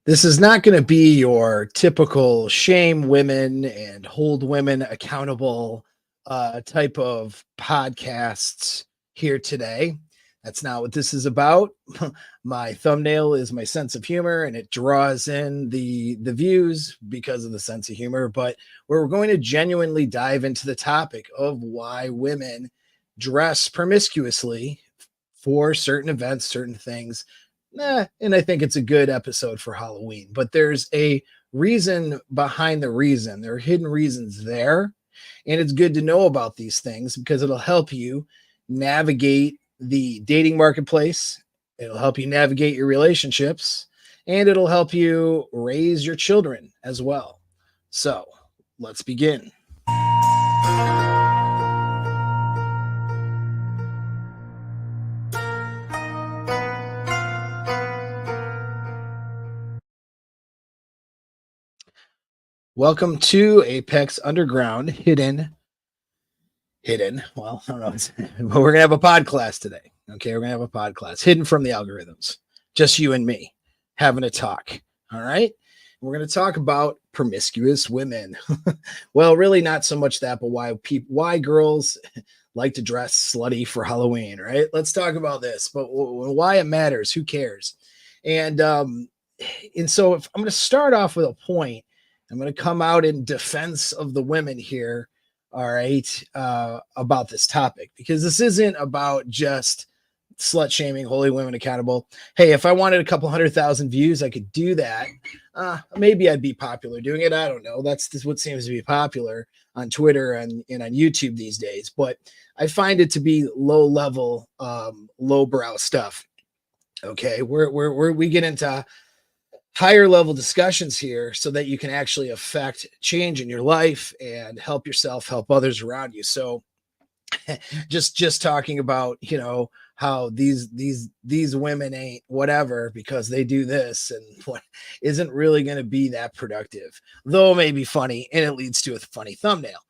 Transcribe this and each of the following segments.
This is not going to be your typical shame women and hold women accountable type of podcasts here today. That's not what this is about. My thumbnail is my sense of humor, and it draws in the views because of the sense of humor. But we're going to genuinely dive into the topic of why women dress promiscuously for certain events, certain things. And I think it's a good episode for Halloween. But there's a reason behind the reason. There are hidden reasons there. And it's good to know about these things because it'll help you navigate the dating marketplace. It'll help you navigate your relationships, and it'll help you raise your children as well. So let's begin. Welcome to Apex Underground Hidden. Well, I don't know, but we're gonna have a pod class today. Okay, we're gonna have a pod class hidden from the algorithms. Just you and me having a talk. All right. We're gonna talk about promiscuous women. Well, really not so much that, but why girls like to dress slutty for Halloween, right? Let's talk about this, but why it matters, who cares? And and so if I'm gonna start off with a point, I'm going to come out in defense of the women here, all right, about this topic, because this isn't about just slut shaming, holding women accountable. Hey, if I wanted a couple 100,000 views, I could do that. Maybe I'd be popular doing it. I don't know. That's what seems to be popular on Twitter and on YouTube these days. But I find it to be low level, lowbrow stuff. Okay, we get into higher level discussions here so that you can actually affect change in your life and help yourself, help others around you. So just talking about, how these women ain't whatever because they do this and what isn't really going to be that productive, though it may be funny and it leads to a funny thumbnail.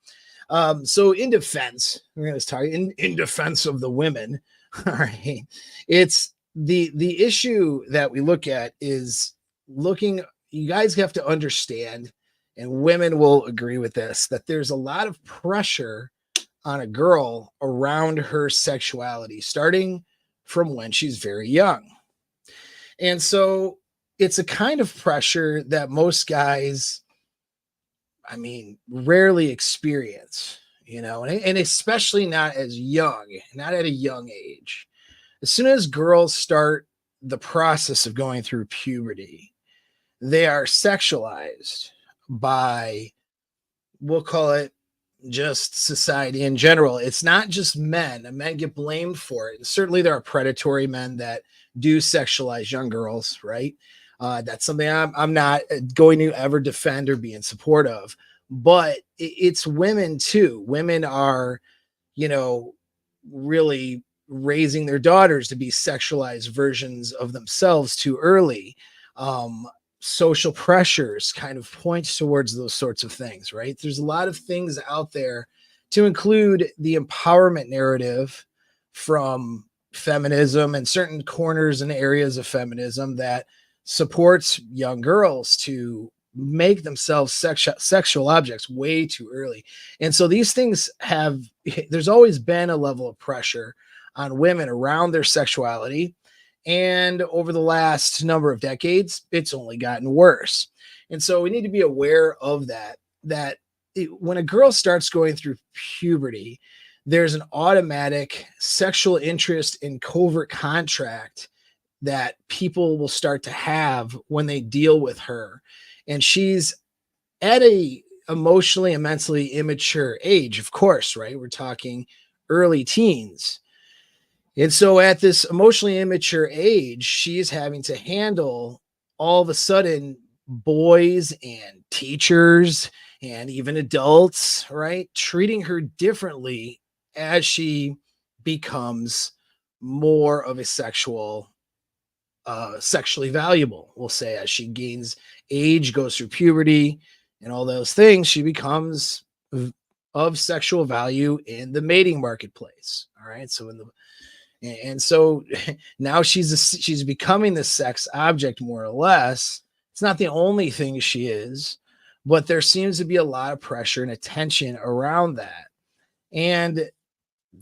So in defense, we're going to talk in defense of the women. All right. It's the issue that we look at is you guys have to understand, and women will agree with this, that there's a lot of pressure on a girl around her sexuality starting from when she's very young. And so it's a kind of pressure that most guys, rarely experience, and especially not as young, not at a young age. As soon as girls start the process of going through puberty, they are sexualized by, we'll call it, just society in general. It's not just men, and men get blamed for it. And certainly there are predatory men that do sexualize young girls, right? That's something I'm not going to ever defend or be in support of. But it's women too. Women are, really raising their daughters to be sexualized versions of themselves too early. Social pressures kind of points towards those sorts of things, right? There's a lot of things out there, to include the empowerment narrative from feminism and certain corners and areas of feminism that supports young girls to make themselves sexual objects way too early. And so these things there's always been a level of pressure on women around their sexuality. And over the last number of decades, it's only gotten worse. And so we need to be aware of that when a girl starts going through puberty, there's an automatic sexual interest in covert contract that people will start to have when they deal with her. And she's at a emotionally and mentally immature age, of course, right? We're talking early teens. And so at this emotionally immature age, she is having to handle all of a sudden boys and teachers and even adults, right? Treating her differently as she becomes more of a sexually valuable, we'll say, as she gains age, goes through puberty and all those things, she becomes of sexual value in the mating marketplace. All right. So now she's becoming the sex object, more or less, It's not the only thing she is, but there seems to be a lot of pressure and attention around that. And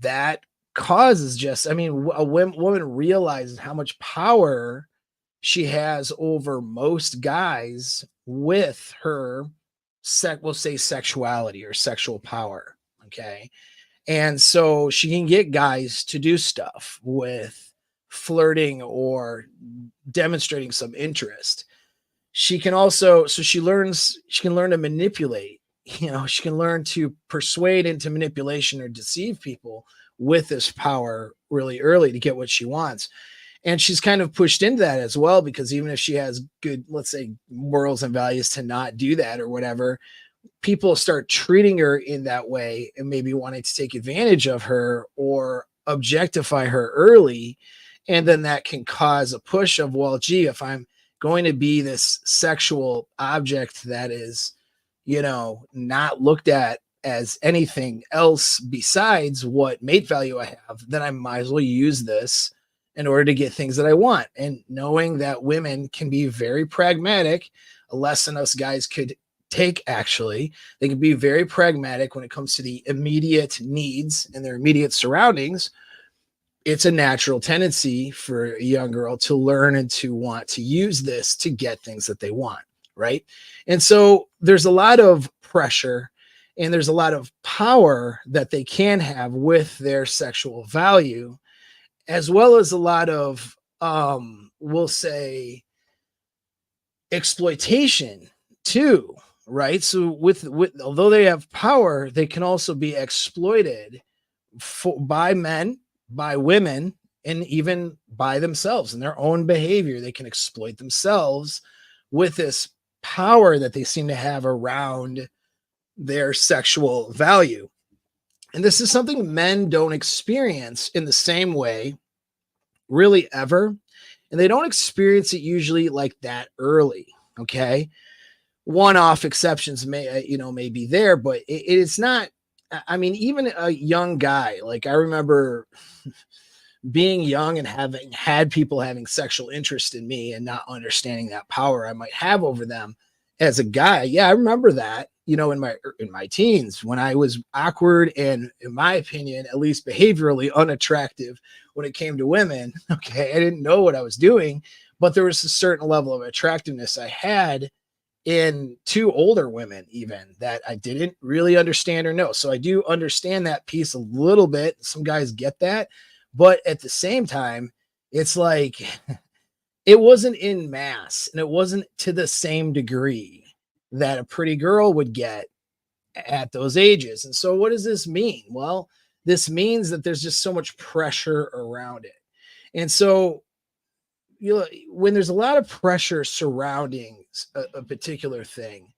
that causes just, I mean, woman realizes how much power she has over most guys with her we'll say sexuality or sexual power. Okay. And so she can get guys to do stuff with flirting or demonstrating some interest. She can also, so she can learn to manipulate, she can learn to persuade into manipulation or deceive people with this power really early to get what she wants. And she's kind of pushed into that as well, because even if she has good, let's say, morals and values to not do that or whatever, people start treating her in that way and maybe wanting to take advantage of her or objectify her early. And then that can cause a push of, well, gee, if I'm going to be this sexual object that is, not looked at as anything else besides what mate value I have, then I might as well use this in order to get things that I want. And knowing that women can be very pragmatic, a lesson us guys could take, actually, they can be very pragmatic when it comes to the immediate needs and their immediate surroundings. It's a natural tendency for a young girl to learn and to want to use this to get things that they want, right? And so there's a lot of pressure and there's a lot of power that they can have with their sexual value, as well as a lot of, we'll say, exploitation too, right? So with although they have power, they can also be exploited by men, by women, and even by themselves and their own behavior. They can exploit themselves with this power that they seem to have around their sexual value. And this is something men don't experience in the same way, really, ever. And they don't experience it usually like that early. Okay. One-off exceptions may be there, but it's not. I mean, even a young guy, like I remember being young and having had people having sexual interest in me and not understanding that power I might have over them as a guy. Yeah, I remember that, in my teens, when I was awkward and, in my opinion, at least behaviorally unattractive when it came to women. Okay, I didn't know what I was doing, but there was a certain level of attractiveness I had in two older women, even, that I didn't really understand or know. So I do understand that piece a little bit. Some guys get that, but at the same time, it's like it wasn't in mass and it wasn't to the same degree that a pretty girl would get at those ages. And so what does this mean? Well, this means that there's just so much pressure around it. And so, when there's a lot of pressure surrounding a particular thing,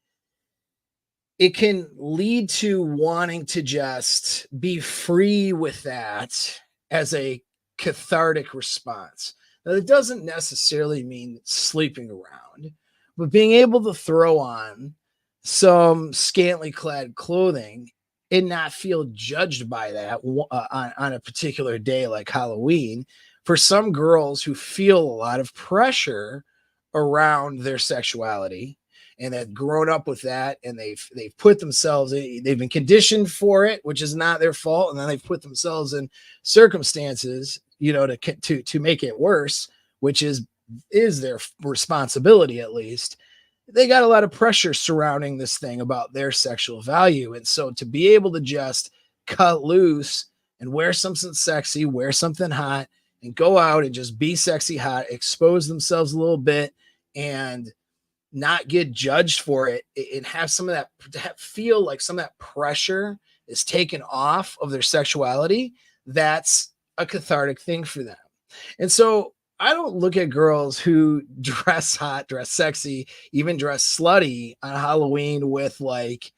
it can lead to wanting to just be free with that as a cathartic response. Now, that doesn't necessarily mean sleeping around, but being able to throw on some scantily clad clothing and not feel judged by that on a particular day like Halloween. For some girls who feel a lot of pressure around their sexuality and have grown up with that, and they've put themselves, they've been conditioned for it, which is not their fault, and then they've put themselves in circumstances, to make it worse, which is their responsibility. At least they got a lot of pressure surrounding this thing about their sexual value. And so to be able to just cut loose and wear something sexy, wear something hot, and go out and just be sexy hot, expose themselves a little bit and not get judged for it, and have some of that, feel like some of that pressure is taken off of their sexuality, that's a cathartic thing for them. And so I don't look at girls who dress hot, dress sexy, even dress slutty on Halloween with like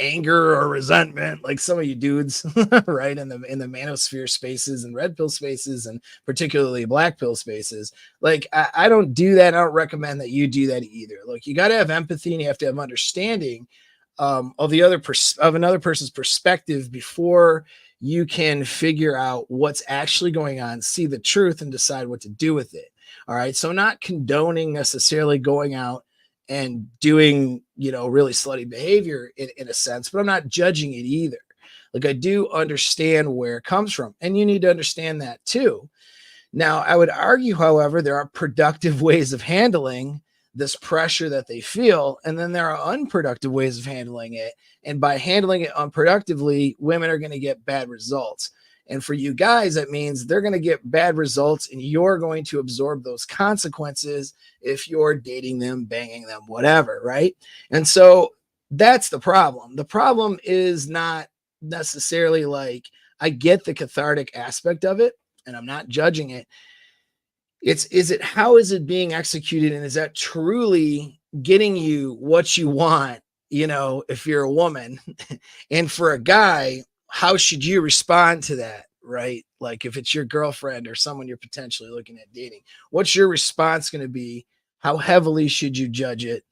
anger or resentment, like some of you dudes, right? In the manosphere spaces and red pill spaces, and particularly black pill spaces. Like I don't do that. I don't recommend that you do that either. Like, you got to have empathy and you have to have understanding of the other of another person's perspective before you can figure out what's actually going on, see the truth, and decide what to do with it. All right. So I'm not condoning necessarily going out and doing, really slutty behavior in a sense, but I'm not judging it either. Like I do understand where it comes from, and you need to understand that too. Now, I would argue, however, there are productive ways of handling this pressure that they feel, and then there are unproductive ways of handling it. And by handling it unproductively, women are going to get bad results. And for you guys, that means they're going to get bad results, and you're going to absorb those consequences if you're dating them, banging them, whatever, right? And so that's the problem. The problem is not necessarily like, I get the cathartic aspect of it, and I'm not judging it. How is it being executed, and is that truly getting you what you want, if you're a woman? And for a guy, how should you respond to that, right? Like if it's your girlfriend or someone you're potentially looking at dating, what's your response going to be? How heavily should you judge it?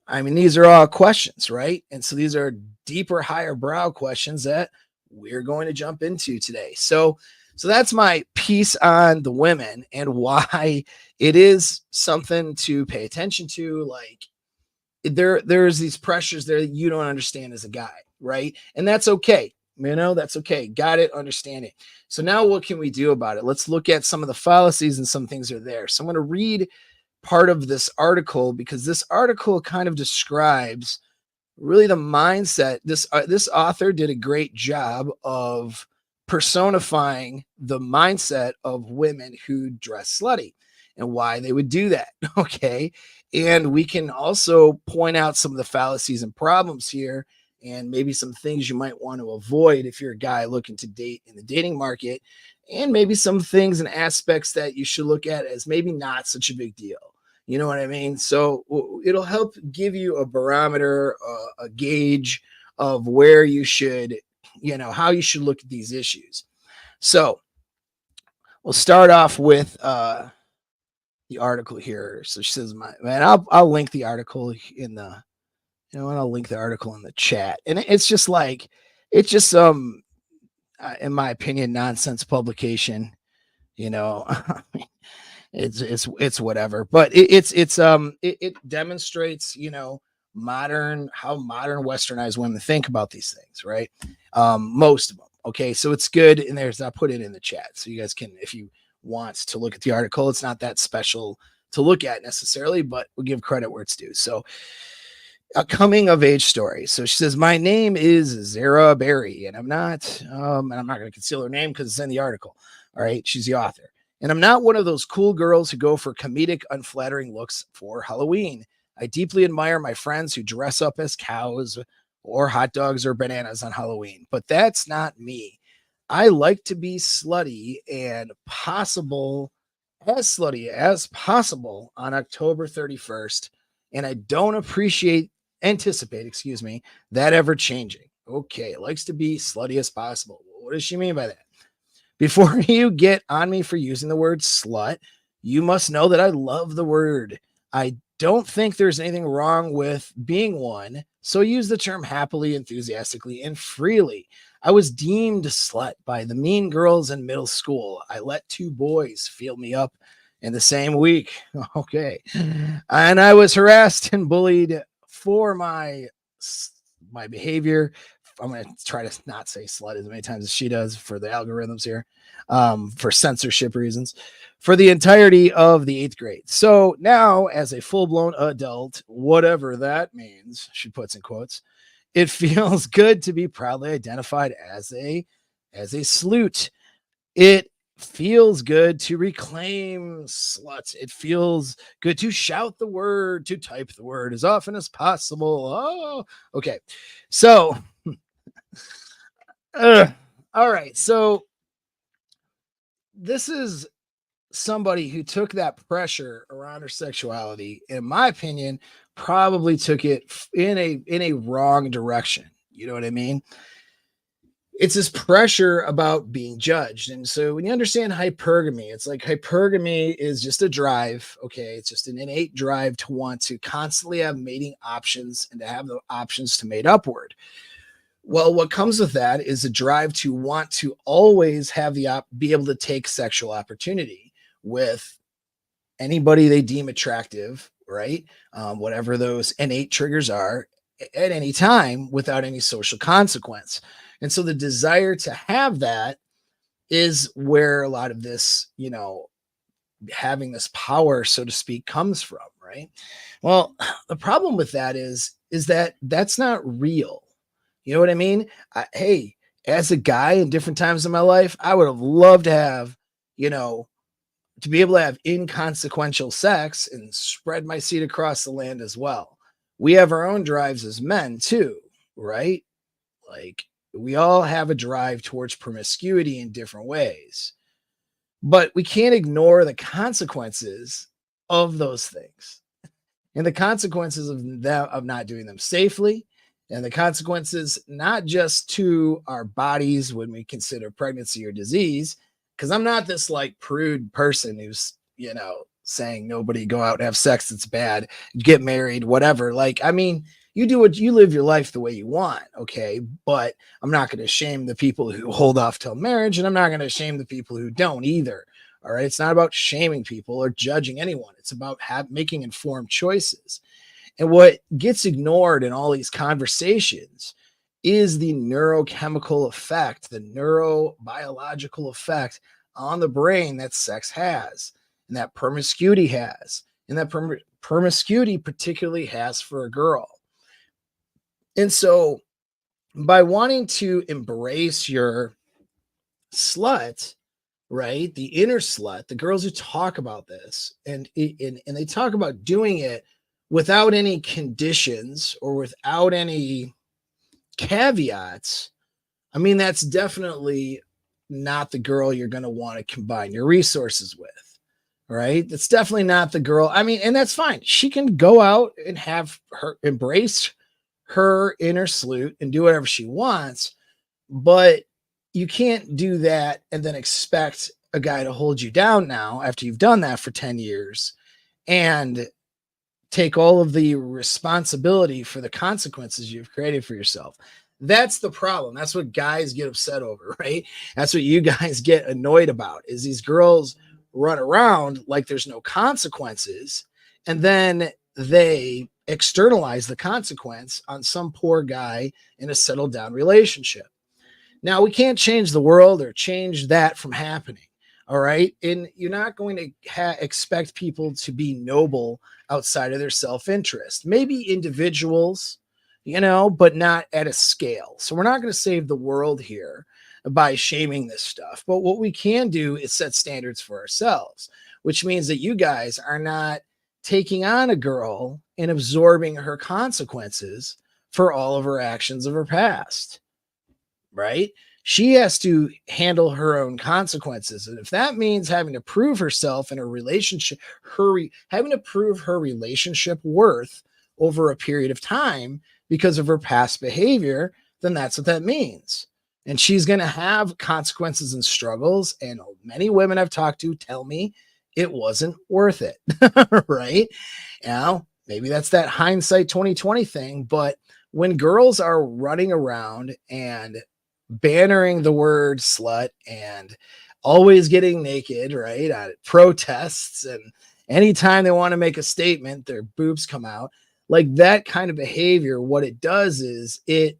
I mean, these are all questions, right? And so these are deeper, higher brow questions that we're going to jump into today. So that's my piece on the women and why it is something to pay attention to. Like there's these pressures there that you don't understand as a guy, right? And that's okay. That's okay. Got it. Understand it. So now what can we do about it? Let's look at some of the fallacies and some things are there. So I'm going to read part of this article because this article kind of describes really the mindset. This author did a great job of personifying the mindset of women who dress slutty and why they would do that. Okay. And we can also point out some of the fallacies and problems here and maybe some things you might want to avoid if you're a guy looking to date in the dating market, and maybe some things and aspects that you should look at as maybe not such a big deal. You know what I mean? So it'll help give you a barometer, a gauge of where you should, how you should look at these issues. So we'll start off with the article here. So she says, I'll link the article in the, and I'll link the article in the chat. And it's just some, in my opinion, nonsense publication. It's whatever, but it demonstrates, how modern westernized women think about these things, right? Most of them. Okay, so it's good. And I'll put it in the chat so you guys can, if you want to look at the article, it's not that special to look at necessarily, but we'll give credit where it's due. So a coming of age story. So she says, my name is Zara Berry, and I'm not going to conceal her name because it's in the article. All right. She's the author. And I'm not one of those cool girls who go for comedic, unflattering looks for Halloween. I deeply admire my friends who dress up as cows or hot dogs or bananas on Halloween, but that's not me. I like to be slutty and as slutty as possible on October 31st. And I don't anticipate, that ever changing. Okay. Likes to be slutty as possible. What does she mean by that? Before you get on me for using the word slut, you must know that I love the word. I don't think there's anything wrong with being one, so use the term happily, enthusiastically, and freely. I was deemed a slut by the mean girls in middle school. I let 2 boys feel me up in the same week. Okay. And I was harassed and bullied for my behavior. I'm going to try to not say slut as many times as she does for the algorithms here, for censorship reasons, for the entirety of the 8th grade. So now, as a full-blown adult, whatever that means, she puts in quotes, it feels good to be proudly identified as a sleut. It feels good to reclaim sluts. It feels good to shout the word, to type the word as often as possible. Oh, okay. So all right. So this is somebody who took that pressure around her sexuality, in my opinion, probably took it in a wrong direction. You know what I mean? It's this pressure about being judged. And so when you understand hypergamy, it's like hypergamy is just a drive. Okay. It's just an innate drive to want to constantly have mating options and to have the options to mate upward. Well, what comes with that is a drive to want to always have be able to take sexual opportunity with anybody they deem attractive, right? Whatever those innate triggers are at any time without any social consequence. And so the desire to have that is where a lot of this, having this power, so to speak, comes from, right? Well, the problem with that is that that's not real. You know what I mean? Hey, as a guy in different times in my life, I would have loved to have, you know, to be able to have inconsequential sex and spread my seed across the land as well. We have our own drives as men too, right? Like we all have a drive towards promiscuity in different ways, but we can't ignore the consequences of those things and the consequences of not doing them safely, and the consequences not just to our bodies when we consider pregnancy or disease, because I'm not this like prude person who's saying nobody go out and have sex, it's bad, get married, whatever. Like, I mean, you do what you live your life the way you want, okay? But I'm not going to shame the people who hold off till marriage, and I'm not going to shame the people who don't either. All right. It's not about shaming people or judging anyone. It's about making informed choices. And what gets ignored in all these conversations is the neurochemical effect, the neurobiological effect on the brain that sex has, and that promiscuity has, and that promiscuity particularly has for a girl. And so by wanting to embrace your slut, right? The inner slut, the girls who talk about this, and they talk about doing it without any conditions or without any caveats. I mean, that's definitely not the girl you're going to want to combine your resources with, right? That's definitely not the girl. I mean, and that's fine. She can go out and have her embrace her inner slut and do whatever she wants, but you can't do that and then expect a guy to hold you down now after you've done that for 10 years and take all of the responsibility for the consequences you've created for yourself. That's the problem. That's what guys get upset over, right? That's what you guys get annoyed about, is these girls run around like there's no consequences, and then they externalize the consequence on some poor guy in a settled down relationship. Now, we can't change the world or change that from happening. All right. And you're not going to expect people to be noble outside of their self interest. Maybe individuals, but not at a scale. So we're not going to save the world here by shaming this stuff. But what we can do is set standards for ourselves, which means that you guys are not taking on a girl and absorbing her consequences for all of her actions of her past. Right? She has to handle her own consequences. And if that means having to prove herself in a relationship, having to prove her relationship worth over a period of time because of her past behavior, then that's what that means. And she's going to have consequences and struggles. And many women I've talked to tell me it wasn't worth it. Right? Maybe that's that hindsight 2020 thing. But when girls are running around and bannering the word slut and always getting naked, right, at protests, and anytime they want to make a statement, their boobs come out, like that kind of behavior, what it does is it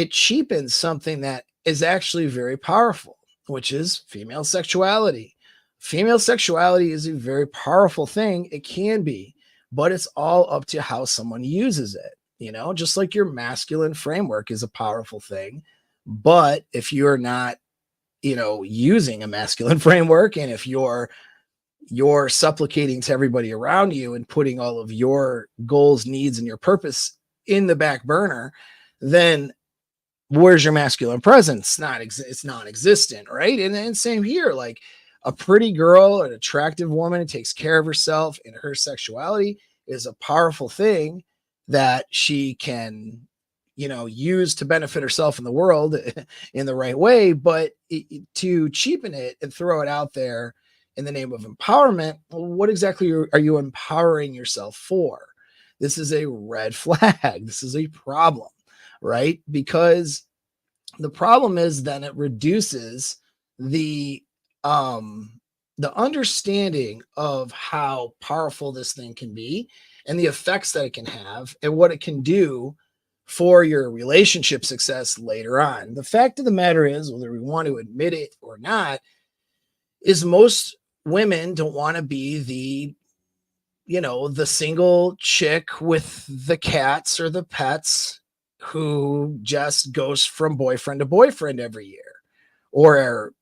cheapens something that is actually very powerful, which is female sexuality. Female sexuality is a very powerful thing. It can be, but it's all up to how someone uses it. Just like your masculine framework is a powerful thing. But if you're not, using a masculine framework, and if you're supplicating to everybody around you and putting all of your goals, needs, and your purpose in the back burner, then where's your masculine presence? It's non-existent, right? And same here, like a pretty girl, an attractive woman who takes care of herself and her sexuality is a powerful thing that she can use to benefit herself in the world in the right way. But to cheapen it and throw it out there in the name of empowerment, what exactly are you empowering yourself for? This is a red flag. This is a problem, right? Because the problem is then it reduces the the understanding of how powerful this thing can be and the effects that it can have and what it can do for your relationship success later on. The fact of the matter is, whether we want to admit it or not, is most women don't want to be the single chick with the cats or the pets who just goes from boyfriend to boyfriend every year, or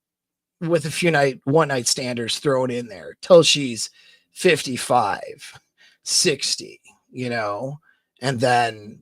with a few one night standers thrown in there till she's 55, 60, and then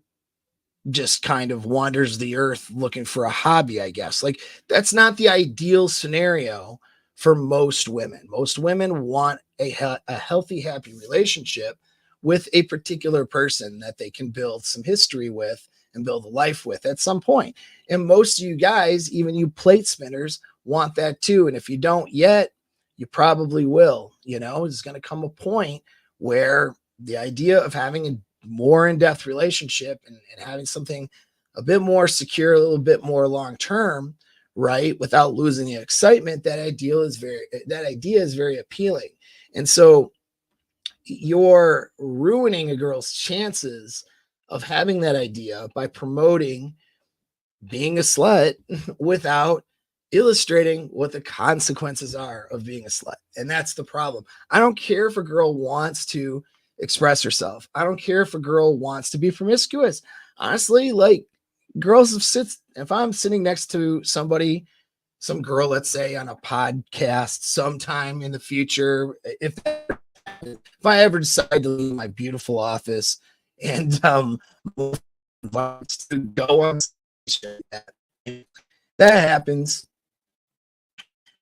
just kind of wanders the earth looking for a hobby, I guess. Like, that's not the ideal scenario for most women. Most women want a healthy, happy relationship with a particular person that they can build some history with and build a life with at some point. And most of you guys, even you plate spinners, want that too. And if you don't yet, you probably will. There's going to come a point where the idea of having a more in-depth relationship and having something a bit more secure, a little bit more long-term, right, without losing the excitement, that idea is very appealing. And so you're ruining a girl's chances of having that idea by promoting being a slut without illustrating what the consequences are of being a slut. And that's the problem. I don't care if a girl wants to express herself. I don't care if a girl wants to be promiscuous. Honestly, like, girls if I'm sitting next to some girl, let's say on a podcast sometime in the future, if I ever decide to leave my beautiful office and wants to go on stage, that happens.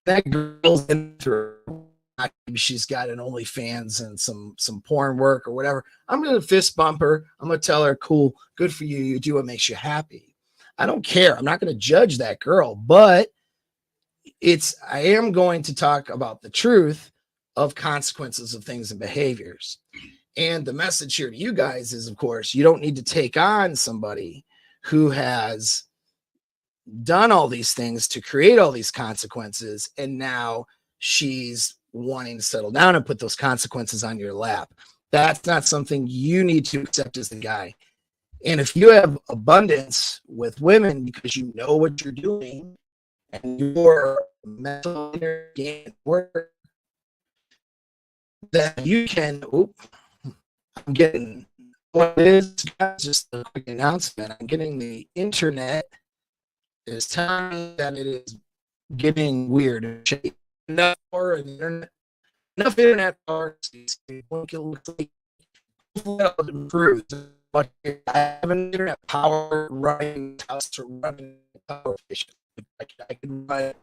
That girl's in through. Maybe she's got an OnlyFans and some porn work or whatever. I'm gonna fist bump her. I'm gonna tell her, cool, good for you. You do what makes you happy. I don't care. I'm not gonna judge that girl, but I am going to talk about the truth of consequences of things and behaviors. And the message here to you guys is, of course, you don't need to take on somebody who has done all these things to create all these consequences, and now she's wanting to settle down and put those consequences on your lap. That's not something you need to accept as the guy. And if you have abundance with women because you know what you're doing and your mental game work, that you can, I'm getting what is, just a quick announcement. I'm getting the internet is telling me that it is getting weird. Enough power and internet, enough internet power to improve. But I have an internet power running house to running power station. I can run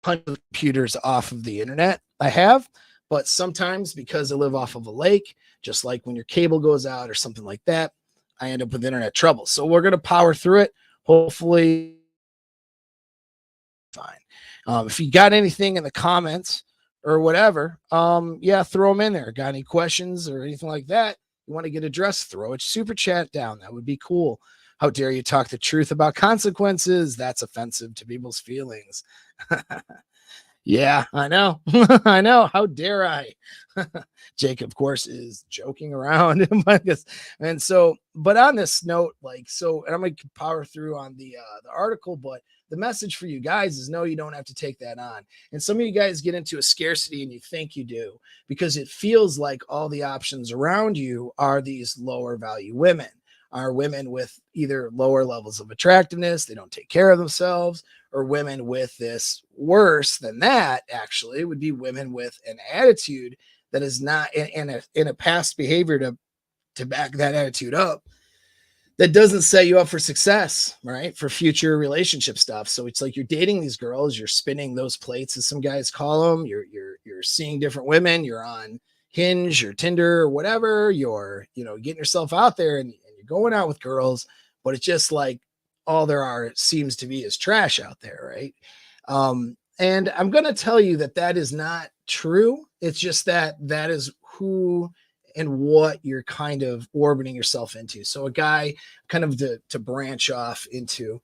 hundreds of computers off of the internet. I have, but sometimes because I live off of a lake, just like when your cable goes out or something like that, I end up with internet trouble. So we're going to power through it. Hopefully fine. If you got anything in the comments or whatever, throw them in there. Got any questions or anything like that you want to get addressed, throw a super chat down. That would be cool. How dare you talk the truth about consequences? That's offensive to people's feelings. Yeah, I know. I know. How dare I? Jake, of course, is joking around. And so, but on this note, and I'm going to power through on the article, but the message for you guys is no, you don't have to take that on. And some of you guys get into a scarcity and you think you do because it feels like all the options around you are these lower value women, are women with either lower levels of attractiveness, they don't take care of themselves, or women with this worse than that, actually, would be women with an attitude that is not in a past behavior to back that attitude up, that doesn't set you up for success, right? For future relationship stuff. So it's like you're dating these girls, you're spinning those plates, as some guys call them. You're seeing different women. You're on Hinge or Tinder or whatever. You're getting yourself out there and you're going out with girls, but it's just like all there seems to be is trash out there, right? And I'm going to tell you that is not true. It's just that is who and what you're kind of orbiting yourself into. So a guy kind of to branch off into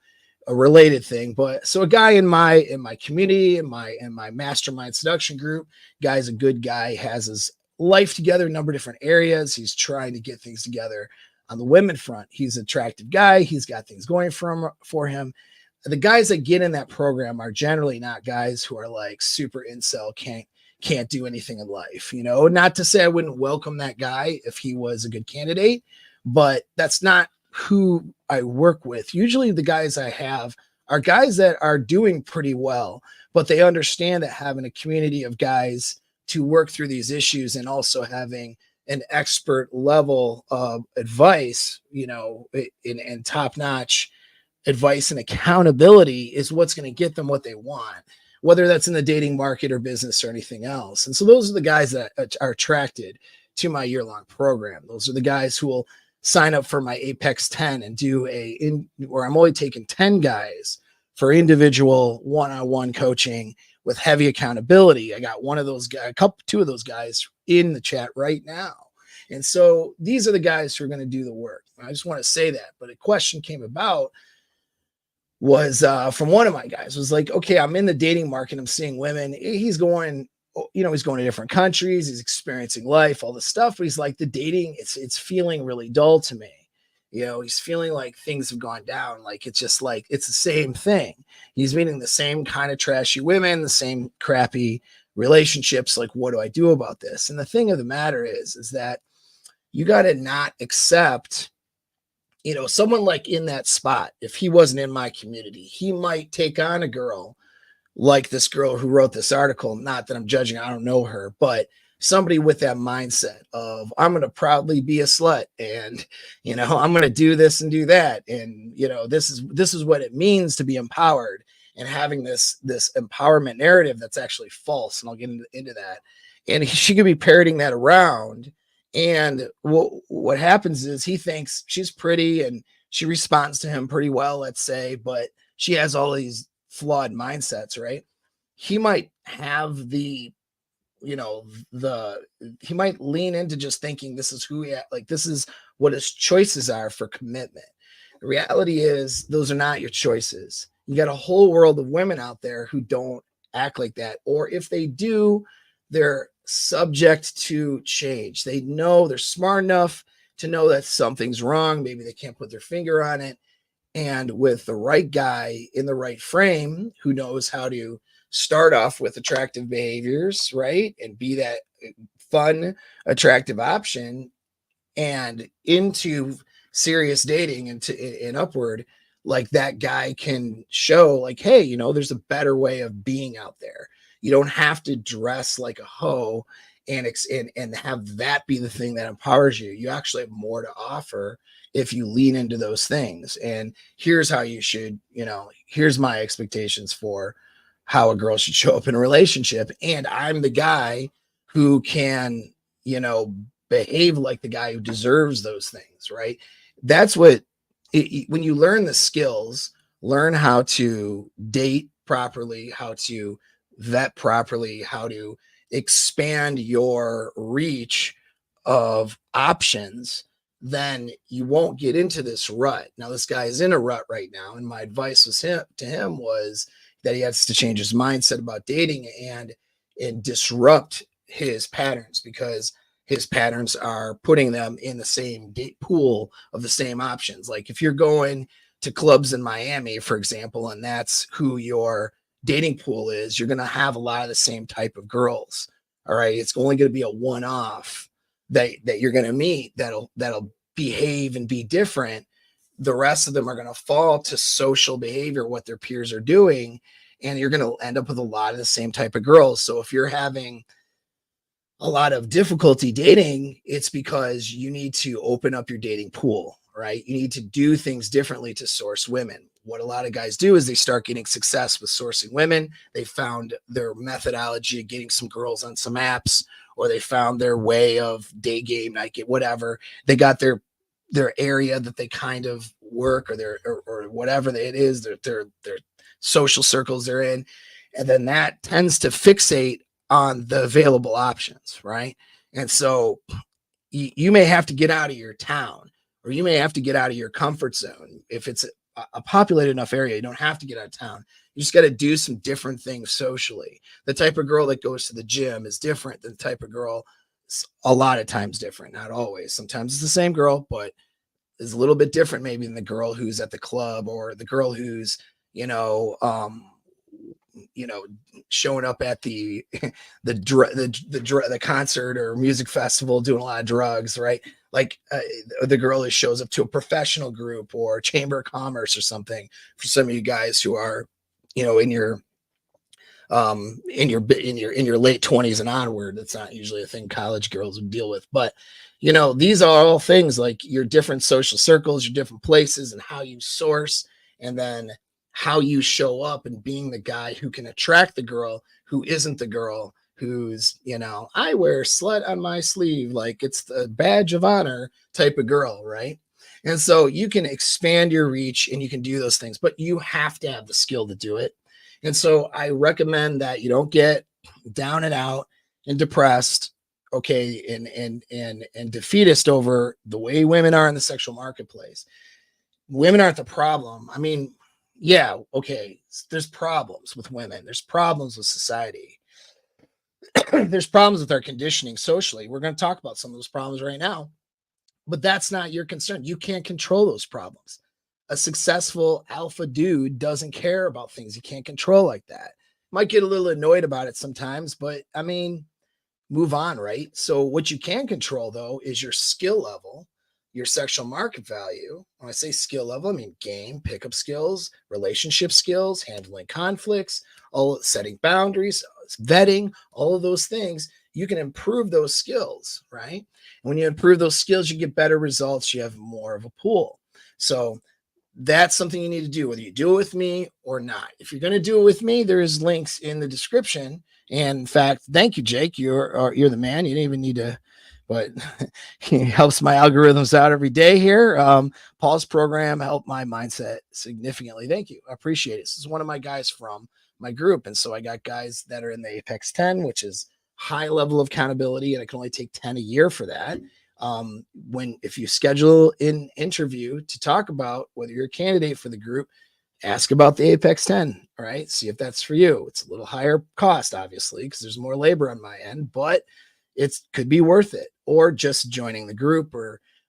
a related thing, but so a guy in my community, in my mastermind seduction group, guy's a good guy, has his life together, a number of different areas. He's trying to get things together on the women front. He's an attractive guy. He's got things going for him. The guys that get in that program are generally not guys who are like super incel, can't do anything in life. Not to say I wouldn't welcome that guy if he was a good candidate, but that's not who I work with. Usually the guys I have are guys that are doing pretty well, but they understand that having a community of guys to work through these issues and also having an expert level of advice, and top-notch advice and accountability is what's going to get them what they want, whether that's in the dating market or business or anything else. And so those are the guys that are attracted to my year-long program. Those are the guys who will sign up for my Apex 10 and do where I'm only taking 10 guys for individual one-on-one coaching with heavy accountability. I got one of those guys, two of those guys in the chat right now. And so these are the guys who are going to do the work. I just want to say that. But a question came about was from one of my guys, was like, okay, I'm in the dating market. I'm seeing women. He's going to different countries. He's experiencing life, all this stuff. But he's like, the dating, it's feeling really dull to me. He's feeling like things have gone down. Like, it's just like, it's the same thing. He's meeting the same kind of trashy women, the same crappy relationships. Like, what do I do about this? And the thing of the matter is that you got to not accept, someone like in that spot. If he wasn't in my community, he might take on a girl like this girl who wrote this article. Not that I'm judging, I don't know her, but somebody with that mindset of, I'm going to proudly be a slut, and, I'm going to do this and do that. And, this is what it means to be empowered, and having this empowerment narrative that's actually false. And I'll get into that. And she could be parroting that around. And what happens is he thinks she's pretty and she responds to him pretty well, let's say, but she has all these flawed mindsets, right? He might have he might lean into just thinking this is this is what his choices are for commitment. The reality is those are not your choices. You got a whole world of women out there who don't act like that. Or if they do, they're subject to change. They know, they're smart enough to know that something's wrong. Maybe they can't put their finger on it. And with the right guy in the right frame who knows how to start off with attractive behaviors, right? And be that fun, attractive option, and into serious dating and upward, like that guy can show like, hey, there's a better way of being out there. You don't have to dress like a hoe and have that be the thing that empowers you. You actually have more to offer if you lean into those things. And here's how you should, here's my expectations for how a girl should show up in a relationship. And I'm the guy who can, behave like the guy who deserves those things, right? That's what, when you learn the skills, learn how to date properly, how to vet properly, how to expand your reach of options, then you won't get into this rut. Now, this guy is in a rut right now, and my advice to him was that he has to change his mindset about dating and disrupt his patterns, because his patterns are putting them in the same date pool of the same options. Like if you're going to clubs in Miami, for example, and that's who your dating pool is, you're going to have a lot of the same type of girls. All right. It's only going to be a one-off that you're going to meet that'll behave and be different. The rest of them are going to fall to social behavior, what their peers are doing, and you're going to end up with a lot of the same type of girls. So if you're having a lot of difficulty dating, it's because you need to open up your dating pool, right? You need to do things differently to source women. What a lot of guys do is they start getting success with sourcing women. They found their methodology of getting some girls on some apps, or they found their way of day game night, whatever. They got their area that they kind of work, or whatever it is, their social circles they're in. And then that tends to fixate on the available options, right? And so you may have to get out of your town, or you may have to get out of your comfort zone. If it's a populated enough area, you don't have to get out of town. You just got to do some different things socially. The type of girl that goes to the gym is different than the type of girl, a lot of times different, not always. Sometimes it's the same girl, but is a little bit different maybe than the girl who's at the club, or the girl who's, you know, showing up at the the concert or music festival doing a lot of drugs, right? Like the girl who shows up to a professional group or chamber of commerce or something. For some of you guys who are, in your in your late 20s and onward, that's not usually a thing college girls would deal with. But these are all things like your different social circles, your different places, and how you source, and then how you show up, and being the guy who can attract the girl who isn't the girl who's, I wear slut on my sleeve like it's the badge of honor type of girl, right? And so you can expand your reach and you can do those things, but you have to have the skill to do it. And so I recommend that you don't get down and out and depressed, okay, and defeatist over the way women are in the sexual marketplace. Women aren't the problem. I mean, yeah, okay, there's problems with women. There's problems with society. There's problems with our conditioning socially. We're going to talk about some of those problems right now, but that's not your concern. You can't control those problems. A successful alpha dude doesn't care about things he can't control like that. Might get a little annoyed about it sometimes, but I mean, move on, right? So what you can control though is your skill level, your sexual market value. When I say skill level, I mean game, pickup skills, relationship skills, handling conflicts, all setting boundaries, vetting, all of those things. You can improve those skills, right? And when you improve those skills, you get better results. You have more of a pool. So that's something you need to do, whether you do it with me or not. If you're going to do it with me, there's links in the description. And in fact, thank you, Jake. You're the man. You didn't even need to, but he helps my algorithms out every day here. Paul's program helped my mindset significantly. Thank you. I appreciate it. This is one of my guys from my group. And so I got guys that are in the Apex 10, which is high level of accountability. And I can only take 10 a year for that. If you schedule an interview to talk about whether you're a candidate for the group, ask about the Apex 10, all right? See if that's for you. It's a little higher cost, obviously, because there's more labor on my end, but it could be worth it. Or just joining the group,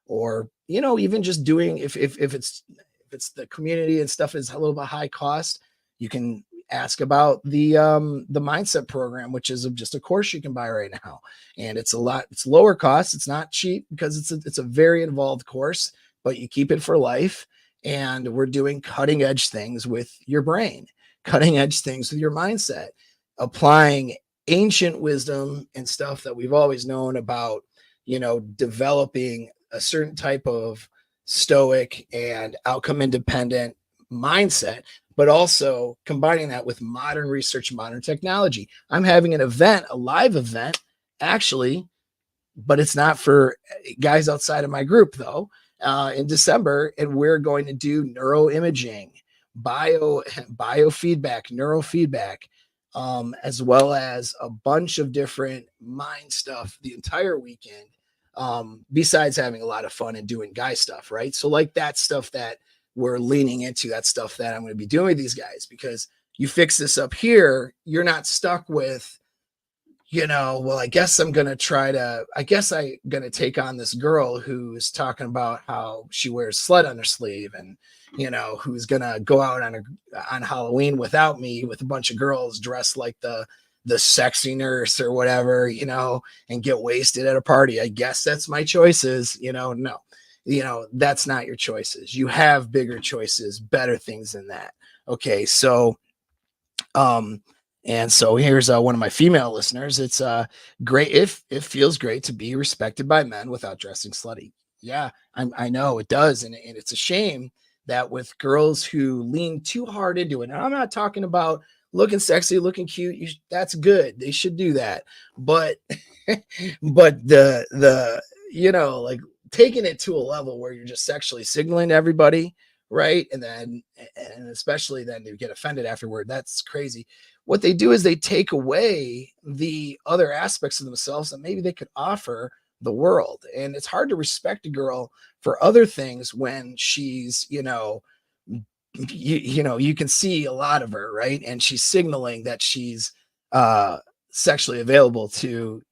or even just doing, if it's the community and stuff is a little bit high cost, you can ask about the mindset program, which is just a course you can buy right now. And it's lower cost. It's not cheap because it's a very involved course, but you keep it for life. And we're doing cutting edge things with your brain, cutting edge things with your mindset, applying ancient wisdom and stuff that we've always known about, developing a certain type of stoic and outcome independent mindset, but also combining that with modern research, modern technology. I'm having an event, a live event, actually, but it's not for guys outside of my group, though, in December. And we're going to do neuroimaging, biofeedback, neurofeedback, as well as a bunch of different mind stuff the entire weekend, besides having a lot of fun and doing guy stuff, right? So like that stuff that we're leaning into, that stuff that I'm going to be doing with these guys, because you fix this up here, you're not stuck with, well, I guess I'm going to take on this girl who's talking about how she wears slut on her sleeve, and, who's going to go out on Halloween without me with a bunch of girls dressed like the sexy nurse or whatever, and get wasted at a party. I guess that's my choices, no. That's not your choices. You have bigger choices, better things than that. Okay. So, and so here's one of my female listeners. It's great. If it feels great to be respected by men without dressing slutty. Yeah, I know it does. And it's a shame that with girls who lean too hard into it, and I'm not talking about looking sexy, looking cute. That's good. They should do that. But, but the, like, taking it to a level where you're just sexually signaling to everybody, right? And especially then they get offended afterward. That's crazy. What they do is they take away the other aspects of themselves that maybe they could offer the world. And it's hard to respect a girl for other things when she's, you can see a lot of her, right? And she's signaling that she's uh sexually available to,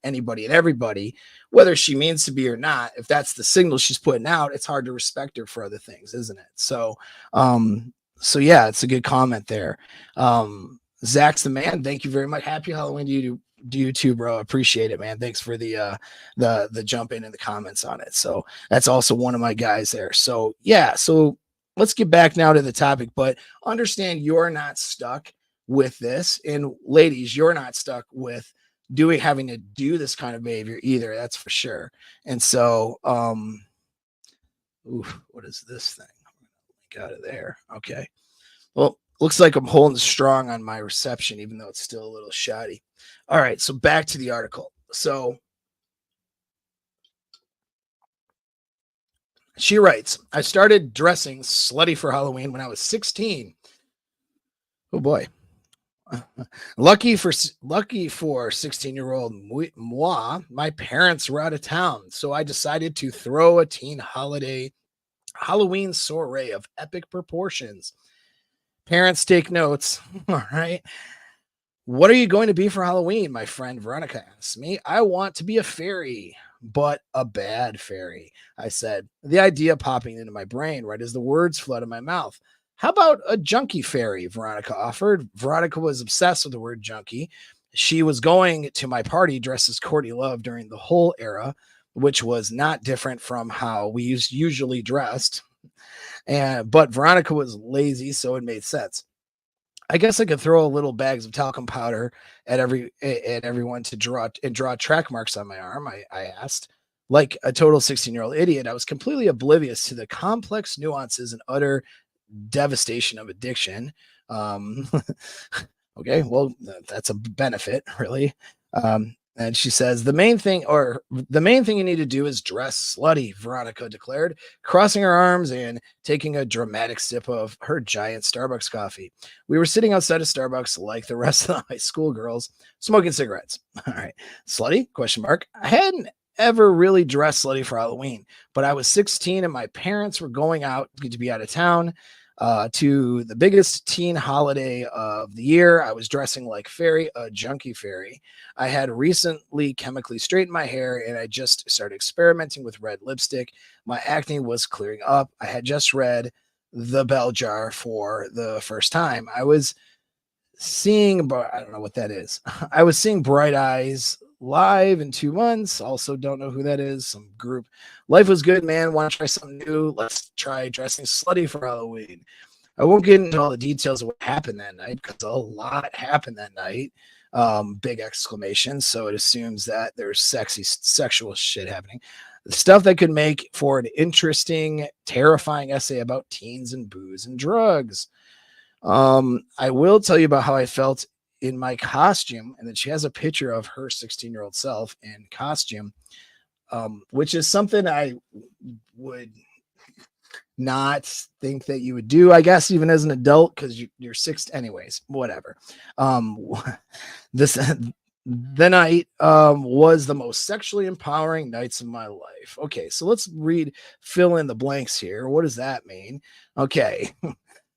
anybody and everybody, whether she means to be or not. If that's the signal she's putting out, it's hard to respect her for other things, isn't it? So yeah, it's a good comment there. Zach's the man. Thank you very much. Happy Halloween to you too, bro. Appreciate it, man. Thanks for the jump in the comments on it. So that's also one of my guys there. So yeah, so let's get back now to the topic, but understand you're not stuck with this. And ladies, you're not stuck with having to do this kind of behavior either. That's for sure. And so, what is this thing? Link out of there. Okay. Well, looks like I'm holding strong on my reception, even though it's still a little shoddy. All right. So back to the article. So she writes, I started dressing slutty for Halloween when I was 16. Oh boy. Lucky for 16-year-old moi, my parents were out of town, so I decided to throw a teen Halloween soiree of epic proportions. Parents, take notes. All right. What are you going to be for Halloween? My friend Veronica asked me. I want to be a fairy, but a bad fairy, I said, the idea popping into my brain right as the words flooded my mouth. How about a junkie fairy? Veronica offered. Veronica was obsessed with the word junkie. She was going to my party dressed as Courtney Love during the whole era, which was not different from how we usually dressed. But Veronica was lazy, so it made sense. I guess I could throw a little bags of talcum powder at everyone to draw track marks on my arm. I asked. Like a total 16-year-old idiot, I was completely oblivious to the complex nuances and utter devastation of addiction. Okay, well, that's a benefit, really. And she says the main thing you need to do is dress slutty, Veronica declared, crossing her arms and taking a dramatic sip of her giant Starbucks coffee. We were sitting outside of Starbucks like the rest of the high school girls, smoking cigarettes. All right, slutty? ? I hadn't ever really dressed slutty for Halloween, but I was 16 and my parents were going out to be out of town. To the biggest teen holiday of the year. I was dressing like fairy, a junkie fairy. I had recently chemically straightened my hair and I just started experimenting with red lipstick. My acne was clearing up. I had just read The Bell Jar for the first time. I was seeing, but I don't know what that is. I was seeing Bright Eyes live in 2 months. Also don't know who that is. Some group. Life was good, man. Want to try something new? Let's try dressing slutty for Halloween. I won't get into all the details of what happened that night because a lot happened that night. Big exclamation. So it assumes that there's sexual shit happening. The stuff that could make for an interesting, terrifying essay about teens and booze and drugs. I will tell you about how I felt in my costume, and then she has a picture of her 16-year-old self in costume, which is something I would not think that you would do, I guess, even as an adult, because you're six. Anyways, whatever. The night was the most sexually empowering nights of my life. Okay, so let's fill in the blanks here. What does that mean? Okay.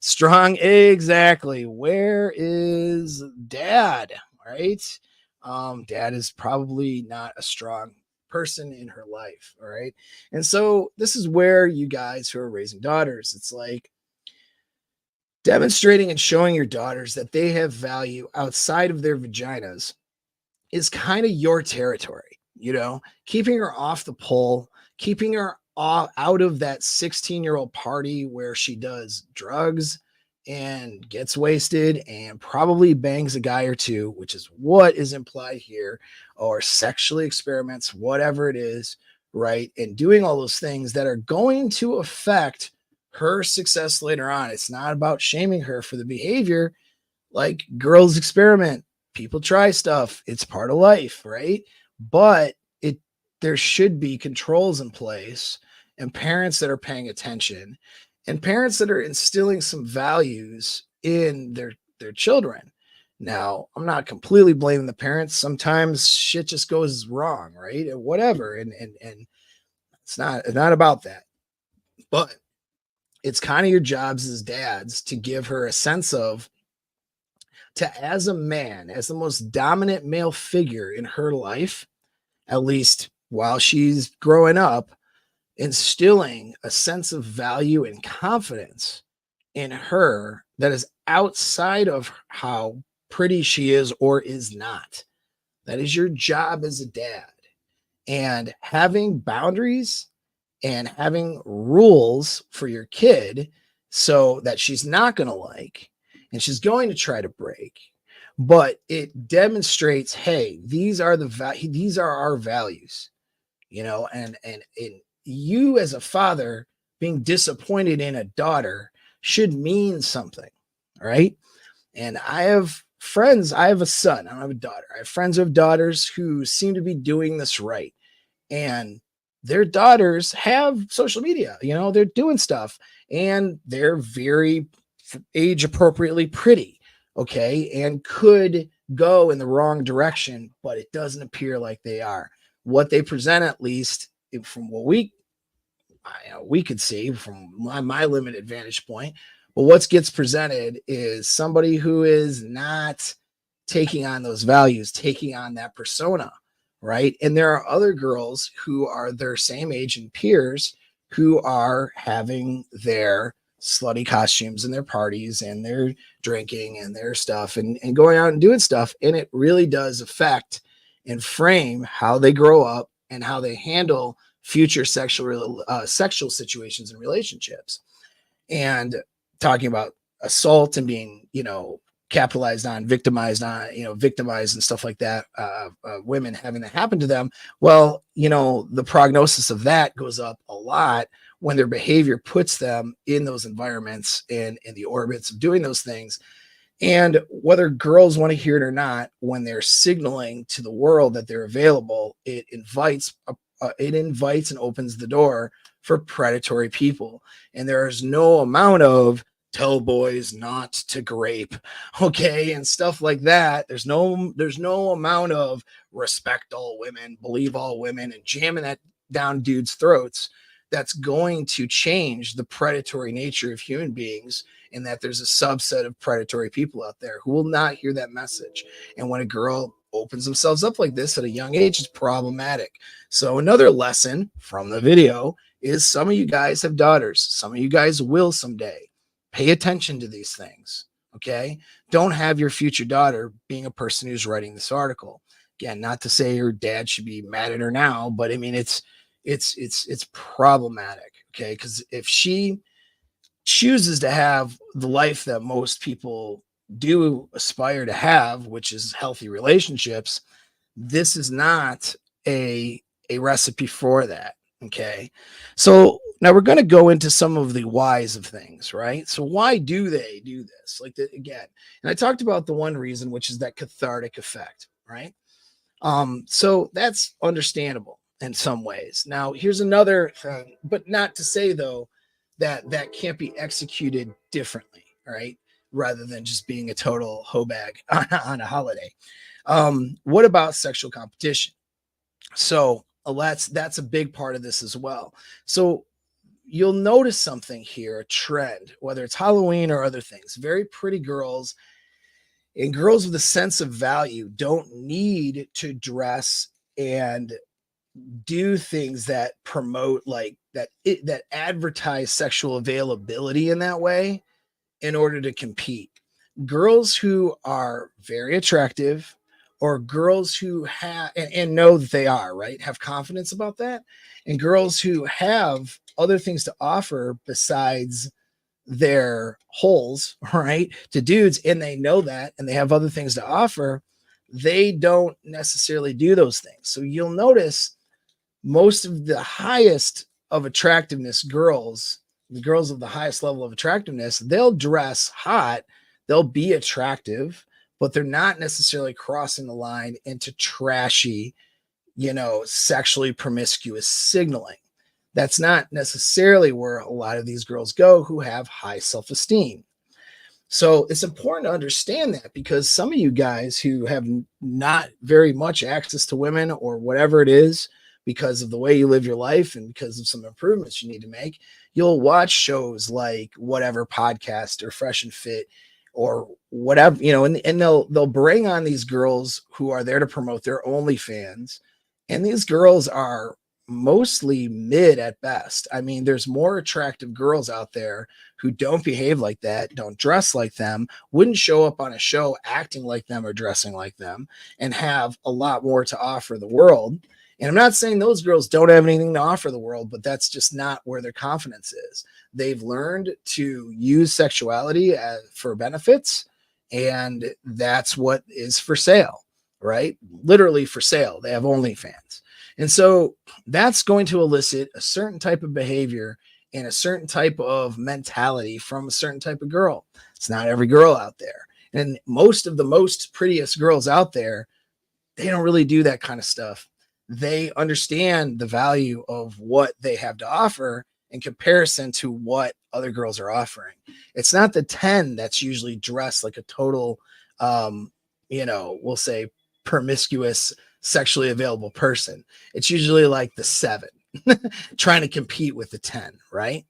Strong, exactly. Where is dad? Right? Dad is probably not a strong person in her life. All right. And so this is where you guys who are raising daughters, it's like demonstrating and showing your daughters that they have value outside of their vaginas is kind of your territory, keeping her off the pole, keeping her out of that 16-year-old party where she does drugs and gets wasted and probably bangs a guy or two, which is what is implied here, or sexually experiments, whatever it is, right? And doing all those things that are going to affect her success later on. It's not about shaming her for the behavior. Like, girls experiment, people try stuff, it's part of life, right? But there should be controls in place and parents that are paying attention and parents that are instilling some values in their children. Now, I'm not completely blaming the parents. Sometimes shit just goes wrong, right? And whatever. And it's not about that. But it's kind of your jobs as dads to give her a sense of, to, as a man, as the most dominant male figure in her life, at least while she's growing up, instilling a sense of value and confidence in her that is outside of how pretty she is or is not. That is your job as a dad. And having boundaries and having rules for your kid so that she's not going to like and she's going to try to break, but it demonstrates, hey, these are these are our values, and you as a father being disappointed in a daughter should mean something. All right. And I have friends, I have a son, I don't have a daughter. I have friends who have daughters who seem to be doing this right. And their daughters have social media, they're doing stuff and they're very age appropriately pretty. Okay. And could go in the wrong direction, but it doesn't appear like they are. What they present, at least from what we could see from my limited vantage point, but what gets presented is somebody who is not taking on those values, taking on that persona, right? And there are other girls who are their same age and peers who are having their slutty costumes and their parties and their drinking and their stuff and going out and doing stuff. And it really does affect and frame how they grow up and how they handle future sexual situations and relationships. And talking about assault and being, capitalized on, victimized and stuff like that, women having that happen to them. Well, the prognosis of that goes up a lot when their behavior puts them in those environments and in the orbits of doing those things. And whether girls want to hear it or not, when they're signaling to the world that they're available, it invites and opens the door for predatory people. And there is no amount of tell boys not to grape, okay, and stuff like that. There's no amount of respect all women, believe all women, and jamming that down dudes' throats that's going to change the predatory nature of human beings, and that there's a subset of predatory people out there who will not hear that message. And when a girl opens themselves up like this at a young age, it's problematic. So another lesson from the video is, some of you guys have daughters. Some of you guys will someday. Pay attention to these things. Okay. Don't have your future daughter being a person who's writing this article. Again, not to say your dad should be mad at her now, but I mean, it's problematic. Okay. Because if she chooses to have the life that most people do aspire to have, which is healthy relationships, this is not a recipe for that. Okay. So now we're going to go into some of the whys of things, right? So why do they do this? Again, and I talked about the one reason, which is that cathartic effect, right? So that's understandable in some ways. Now, here's another thing, but not to say though that can't be executed differently, right? Rather than just being a total hoe bag on a holiday. What about sexual competition? So that's a big part of this as well. So you'll notice something here, a trend, whether it's Halloween or other things. Very pretty girls and girls with a sense of value don't need to dress and do things that promote that advertise sexual availability in that way in order to compete. Girls who are very attractive, or girls who have and know that they are, right, have confidence about that, and girls who have other things to offer besides their holes, right, to dudes, and they know that, and they have other things to offer, they don't necessarily do those things. So you'll notice most of the highest of attractiveness girls, the girls of the highest level of attractiveness, they'll dress hot, they'll be attractive, but they're not necessarily crossing the line into trashy, sexually promiscuous signaling. That's not necessarily where a lot of these girls go who have high self-esteem. So it's important to understand that, because some of you guys who have not very much access to women or whatever it is, because of the way you live your life and because of some improvements you need to make, you'll watch shows like whatever podcast or Fresh and Fit or whatever, and they'll bring on these girls who are there to promote their OnlyFans. And these girls are mostly mid at best. I mean, there's more attractive girls out there who don't behave like that, don't dress like them, wouldn't show up on a show acting like them or dressing like them, and have a lot more to offer the world. And I'm not saying those girls don't have anything to offer the world, but that's just not where their confidence is. They've learned to use sexuality for benefits, and that's what is for sale, right? Literally for sale. They have OnlyFans. And so that's going to elicit a certain type of behavior and a certain type of mentality from a certain type of girl. It's not every girl out there. And most of the most prettiest girls out there, they don't really do that kind of stuff. They understand the value of what they have to offer in comparison to what other girls are offering. It's not the 10 that's usually dressed like a total, we'll say promiscuous, sexually available person. It's usually like the 7 trying to compete with the 10, right?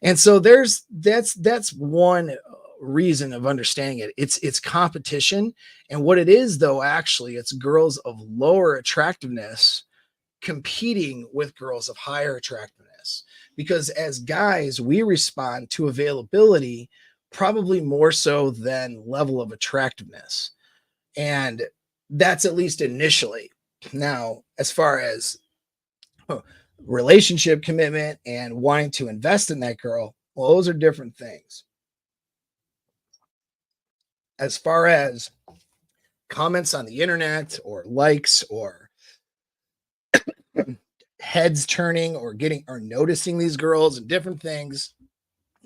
And so that's one reason of understanding it. It's competition. And what it is, though, actually, it's girls of lower attractiveness competing with girls of higher attractiveness. Because as guys, we respond to availability probably more so than level of attractiveness. And that's at least initially. Now, as far as relationship commitment and wanting to invest in that girl, well, those are different things. As far as comments on the internet or likes or heads turning or noticing these girls and different things,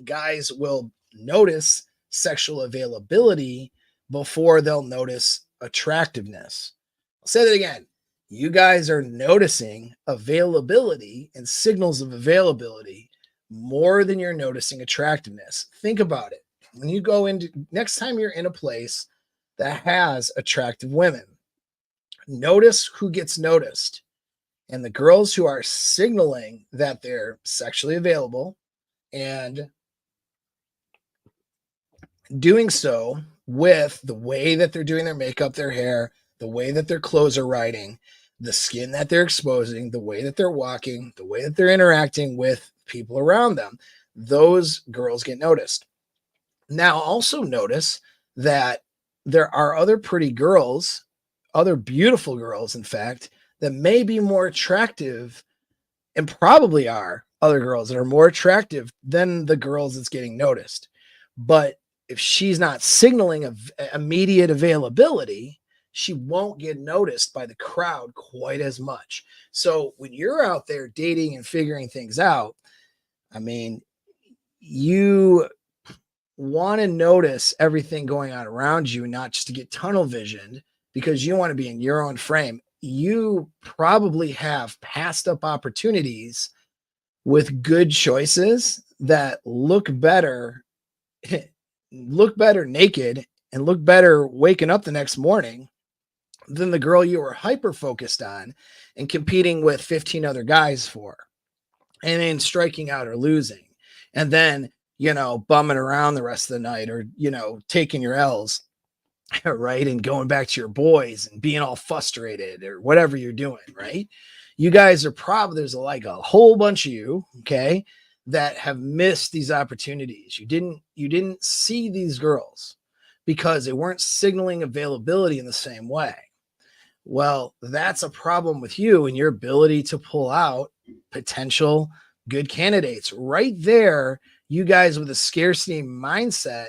guys will notice sexual availability before they'll notice attractiveness. I'll say that again. You guys are noticing availability and signals of availability more than you're noticing attractiveness. Think about it. When you go into next time you're in a place that has attractive women, notice who gets noticed. And the girls who are signaling that they're sexually available and doing so with the way that they're doing their makeup, their hair, the way that their clothes are riding, the skin that they're exposing, the way that they're walking, the way that they're interacting with people around them, those girls get noticed. Now, also notice that there are other pretty girls, other beautiful girls, in fact, that may be more attractive and probably are other girls that are more attractive than the girls that's getting noticed. But if she's not signaling immediate availability, she won't get noticed by the crowd quite as much. So when you're out there dating and figuring things out, I mean, you want to notice everything going on around you, not just to get tunnel visioned because you want to be in your own frame. You probably have passed up opportunities with good choices that look better naked and look better waking up the next morning than the girl you were hyper focused on and competing with 15 other guys for, and then striking out or losing, and then, bumming around the rest of the night or, taking your L's, right? And going back to your boys and being all frustrated or whatever you're doing, right? You guys are probably, there's like a whole bunch of you, okay, that have missed these opportunities. You didn't see these girls because they weren't signaling availability in the same way. Well, that's a problem with you and your ability to pull out potential good candidates. Right there, you guys with a scarcity mindset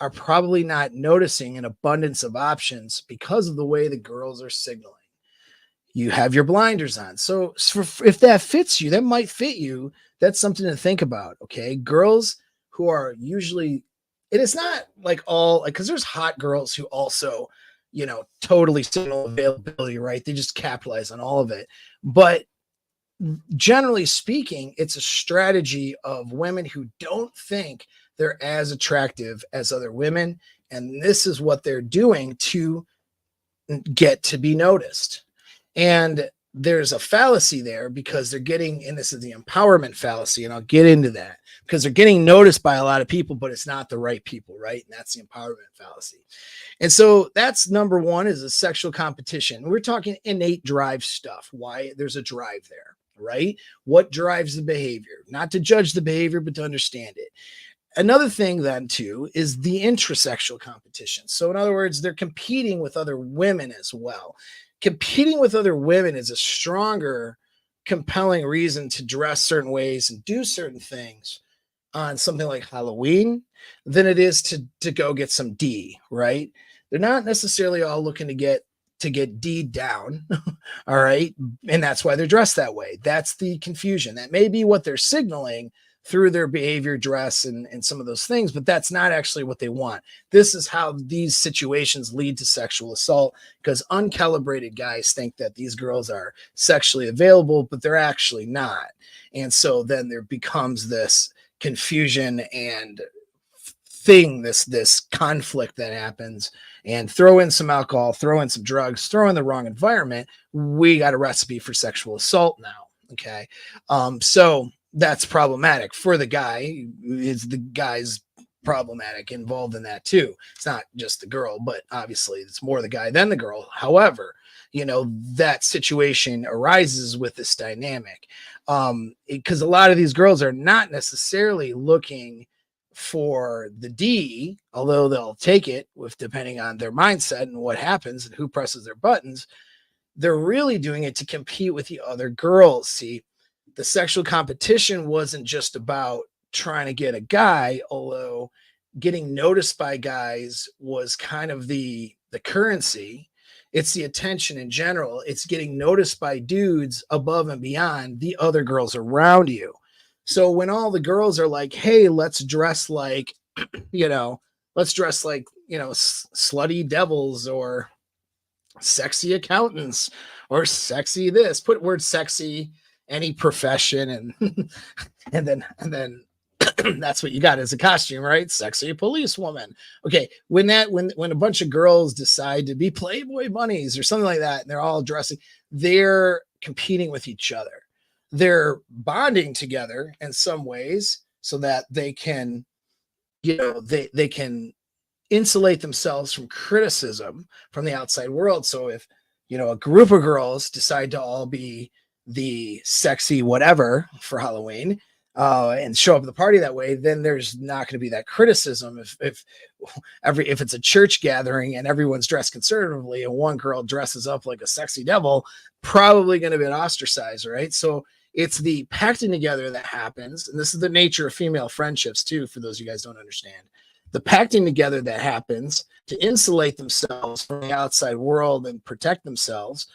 are probably not noticing an abundance of options because of the way the girls are signaling. You have your blinders on. So if that fits you, that might fit you. That's something to think about. Okay. Girls who are usually, and it's not like all, like, because there's hot girls who also, totally signal availability, right? They just capitalize on all of it. But generally speaking, it's a strategy of women who don't think they're as attractive as other women. And this is what they're doing to get to be noticed. And there's a fallacy there because they're getting, and this is the empowerment fallacy, and I'll get into that, because they're getting noticed by a lot of people, but it's not the right people, right? And that's the empowerment fallacy. And so that's number one, is a sexual competition. We're talking innate drive stuff. Why there's a drive there, right? What drives the behavior? Not to judge the behavior, but to understand it. Another thing then too is the intrasexual competition. So in other words, they're competing with other women as well. Competing with other women is a stronger, compelling reason to dress certain ways and do certain things on something like Halloween than it is to go get some D, right? They're not necessarily all looking to get D down, all right? And that's why they're dressed that way. That's the confusion. That may be what they're signaling through their behavior, dress, and some of those things, but that's not actually what they want. This is how these situations lead to sexual assault, because uncalibrated guys think that these girls are sexually available, but they're actually not. And so then there becomes this confusion and thing, this conflict that happens. And throw in some alcohol, throw in some drugs, throw in the wrong environment, we got a recipe for sexual assault now. Okay. So that's problematic for the guy. Is the guy's problematic involved in that too? It's not just the girl, but obviously it's more the guy than the girl. However, that situation arises with this dynamic, because a lot of these girls are not necessarily looking for the D, although they'll take it with depending on their mindset and what happens and who presses their buttons. They're really doing it to compete with the other girls. See, the sexual competition wasn't just about trying to get a guy, although getting noticed by guys was kind of the currency. It's the attention in general. It's getting noticed by dudes above and beyond the other girls around you. So when all the girls are like, hey, let's dress like, slutty devils or sexy accountants or sexy this, put word sexy, any profession, and and then that's what you got as a costume, right? Sexy policewoman. Okay, when a bunch of girls decide to be Playboy bunnies or something like that, and they're all dressing, they're competing with each other. They're bonding together in some ways so that they can, they can insulate themselves from criticism from the outside world. So if, a group of girls decide to all be the sexy whatever for Halloween, and show up at the party that way, then there's not going to be that criticism. If it's a church gathering and everyone's dressed conservatively and one girl dresses up like a sexy devil, probably going to be ostracized, right? So it's the pacting together that happens, and this is the nature of female friendships too, for those of you guys don't understand. The pacting together that happens to insulate themselves from the outside world and protect themselves,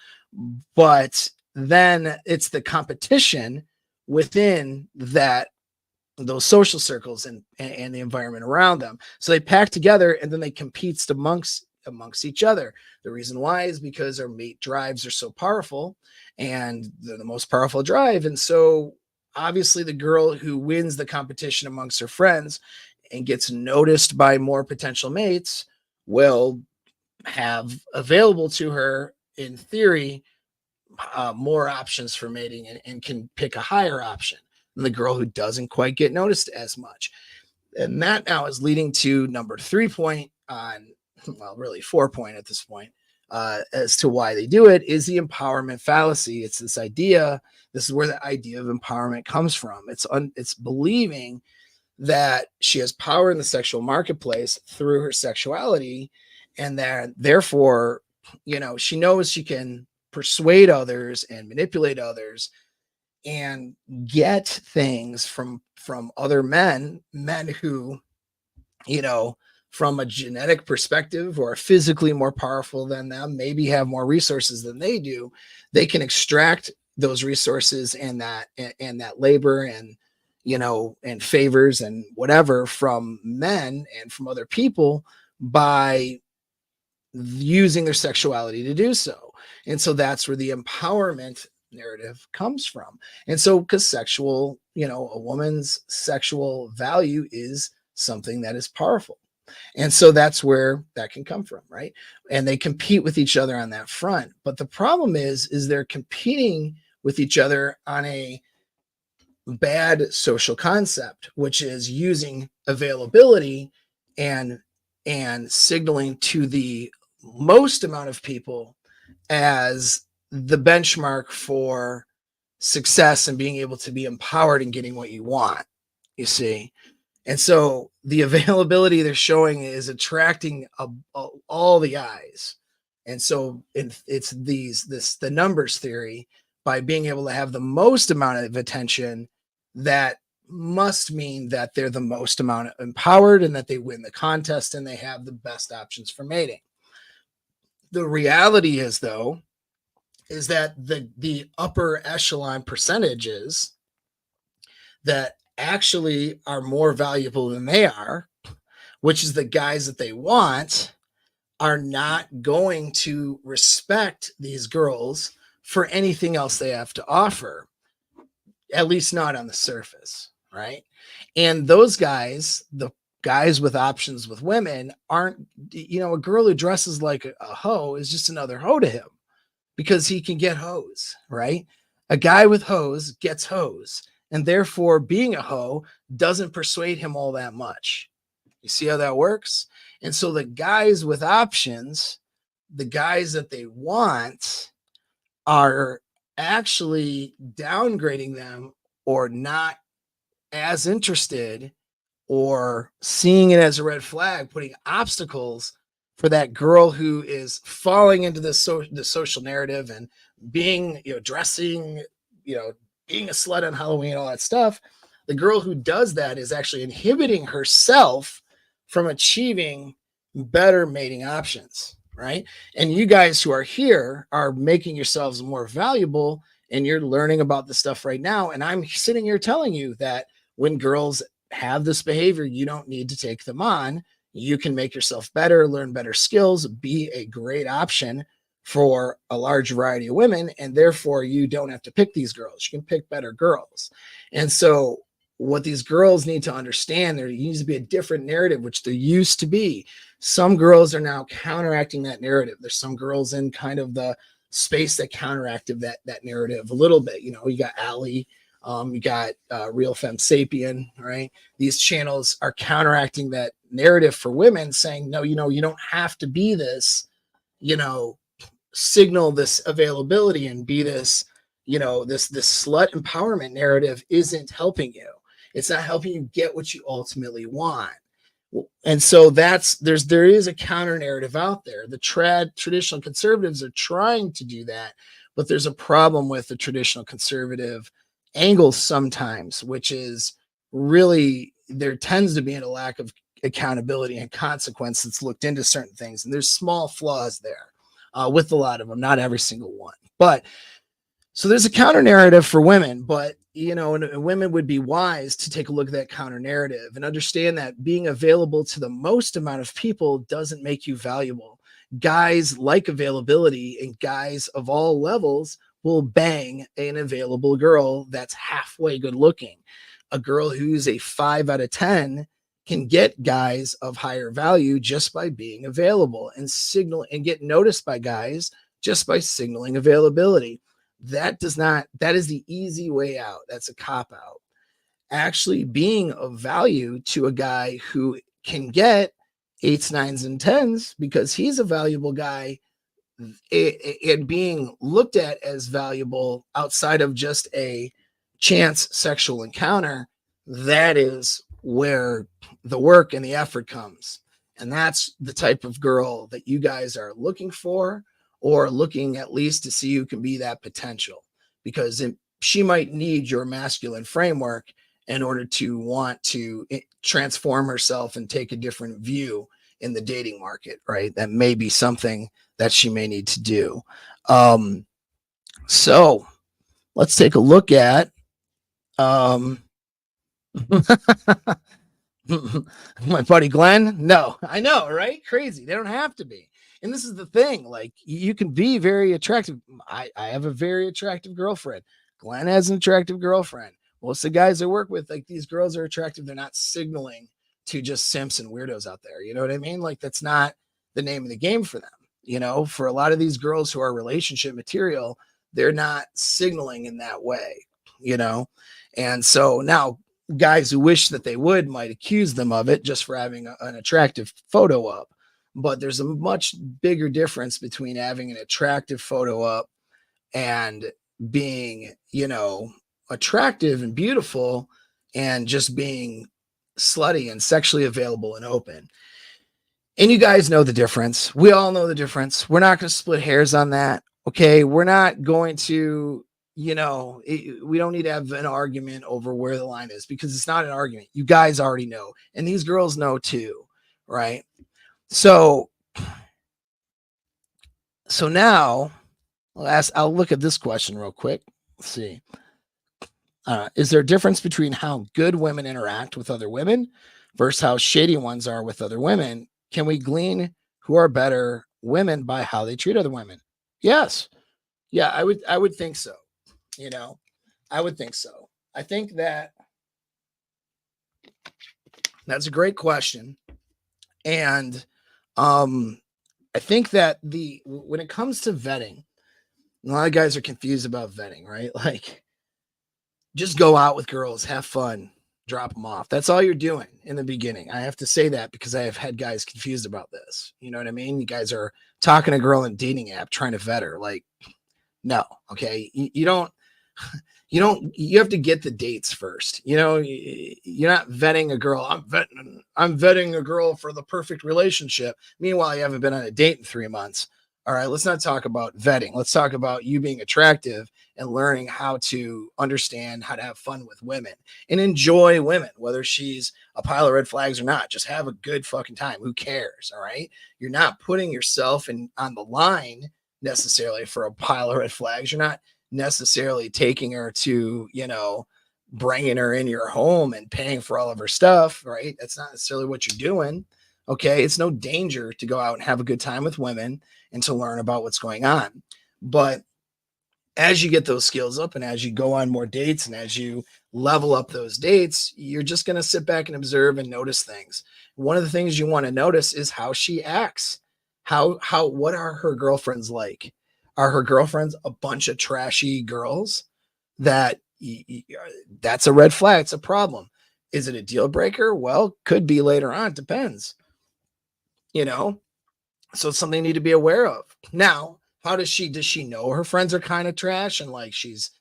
but then it's the competition within those social circles and the environment around them. So they pack together and then they compete amongst each other. The reason why is because our mate drives are so powerful, and they're the most powerful drive. And so obviously the girl who wins the competition amongst her friends and gets noticed by more potential mates will have available to her, in theory, more options for mating, and can pick a higher option than the girl who doesn't quite get noticed as much. And that now is leading to number 3 point on, well, really 4 point at this point, as to why they do it, is the empowerment fallacy. It's this idea. This is where the idea of empowerment comes from. It's believing that she has power in the sexual marketplace through her sexuality, and that therefore, she knows she can persuade others and manipulate others and get things from other men who, from a genetic perspective or physically more powerful than them, maybe have more resources than they do. They can extract those resources and that labor and, and favors and whatever from men and from other people by using their sexuality to do so. And so that's where the empowerment narrative comes from. And so, because a woman's sexual value is something that is powerful. And so that's where that can come from, right? And they compete with each other on that front. But the problem is they're competing with each other on a bad social concept, which is using availability and signaling to the most amount of people as the benchmark for success and being able to be empowered and getting what you want, you see. And so the availability they're showing is attracting all the eyes. And so it's the numbers theory. By being able to have the most amount of attention, that must mean that they're the most amount empowered and that they win the contest and they have the best options for mating. The reality is, though, is that the upper echelon percentages that actually are more valuable than they are, which is the guys that they want, are not going to respect these girls for anything else they have to offer, at least not on the surface, right? And those guys, the guys with options with women, aren't, a girl who dresses like a hoe is just another hoe to him because he can get hoes, right? A guy with hoes gets hoes, and therefore being a hoe doesn't persuade him all that much. You see how that works? And so the guys with options, the guys that they want, are actually downgrading them or not as interested or seeing it as a red flag, putting obstacles for that girl who is falling into the social narrative and being, dressing, being a slut on Halloween, all that stuff. The girl who does that is actually inhibiting herself from achieving better mating options, right? And you guys who are here are making yourselves more valuable, and you're learning about this stuff right now. And I'm sitting here telling you that when girls have this behavior, you don't need to take them on. You can make yourself better, learn better skills, be a great option for a large variety of women, and therefore you don't have to pick these girls. You can pick better girls. And so what these girls need to understand, there needs to be a different narrative, which there used to be. Some girls are now counteracting that narrative. There's some girls in kind of the space that counteracted that narrative a little bit. You got Allie, you got Real Femme Sapien, right? These channels are counteracting that narrative for women, saying, no, you don't have to be this, signal this availability and be this, this slut empowerment narrative isn't helping you. It's not helping you get what you ultimately want. And so there is a counter narrative out there. The traditional conservatives are trying to do that, but there's a problem with the traditional conservative angles sometimes, which is really there tends to be a lack of accountability and consequence that's looked into certain things. And there's small flaws there with a lot of them, not every single one. But so there's a counter narrative for women, but and women would be wise to take a look at that counter narrative and understand that being available to the most amount of people doesn't make you valuable. Guys like availability, and guys of all levels will bang an available girl that's halfway good looking. A girl who's a 5 out of 10 can get guys of higher value just by being available and get noticed by guys just by signaling availability. That is the easy way out. That's a cop out. Actually being of value to a guy who can get 8s, 9s, and 10s because he's a valuable guy, and being looked at as valuable outside of just a chance sexual encounter, that is where the work and the effort comes. And that's the type of girl that you guys are looking for, or looking at least to see who can be that potential, because she might need your masculine framework in order to want to transform herself and take a different view in the dating market, right? That may be something that she may need to do. So let's take a look at my buddy Glenn. No, I know, right? Crazy. They don't have to be. And this is the thing, like, you can be very attractive. I have a very attractive girlfriend. Glenn has an attractive girlfriend. Most of the guys I work with, like, these girls are attractive. They're not signaling to just simps and weirdos out there. You know what I mean? Like, that's not the name of the game for them. You know, for a lot of these girls who are relationship material, they're not signaling in that way, you know? And so now guys who wish that they would might accuse them of it just for having an attractive photo up. But there's a much bigger difference between having an attractive photo up and being, you know, attractive and beautiful and just being slutty and sexually available and open. And you guys know the difference. We all know the difference. We're not going to split hairs on that. Okay. We're not going to, you know, we don't need to have an argument over where the line is because it's not an argument. You guys already know. And these girls know too. Right. So now I'll look at this question real quick. Let's see. Is there a difference between how good women interact with other women versus how shady ones are with other women? Can we glean who are better women by how they treat other women? Yes. Yeah, I would think so. You know, I would think so. I think that's a great question. And I think that when it comes to vetting, a lot of guys are confused about vetting, right? Like, just go out with girls, have fun, drop them off. That's all you're doing in the beginning. I have to say that because I have had guys confused about this. You know what I mean? You guys are talking to a girl in a dating app, trying to vet her. Like, no, okay. You have to get the dates first. You know, you're not vetting a girl. I'm vetting a girl for the perfect relationship. Meanwhile, you haven't been on a date in 3 months. All right, let's not talk about vetting. Let's talk about you being attractive and learning how to understand how to have fun with women and enjoy women, whether she's a pile of red flags or not. Just have a good fucking time. Who cares? All right. You're not putting yourself on the line necessarily for a pile of red flags. You're not necessarily taking her to, you know, bringing her in your home and paying for all of her stuff. Right. That's not necessarily what you're doing. Okay. It's no danger to go out and have a good time with women and to learn about what's going on. But as you get those skills up and as you go on more dates and as you level up those dates, you're just going to sit back and observe and notice things. One of the things you want to notice is how she acts. What are her girlfriends like? Are her girlfriends a bunch of trashy girls that's a red flag? It's a problem. Is it a deal breaker? Well, could be later on. Depends, you know? So it's something you need to be aware of. Now, does she know her friends are kind of trash and like she's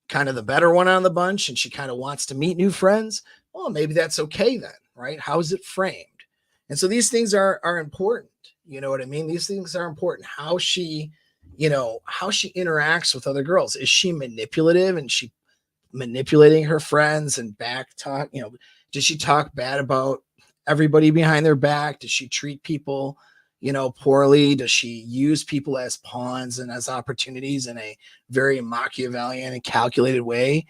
kind of the better one on the bunch and she kind of wants to meet new friends? Well, maybe that's okay then, right? How is it framed? And so these things are important. You know what I mean? These things are important. How she interacts with other girls. Is she manipulative and she manipulating her friends and back talk? You know, does she talk bad about everybody behind their back? Does she treat people, you know, poorly? Does she use people as pawns and as opportunities in a very Machiavellian and calculated way?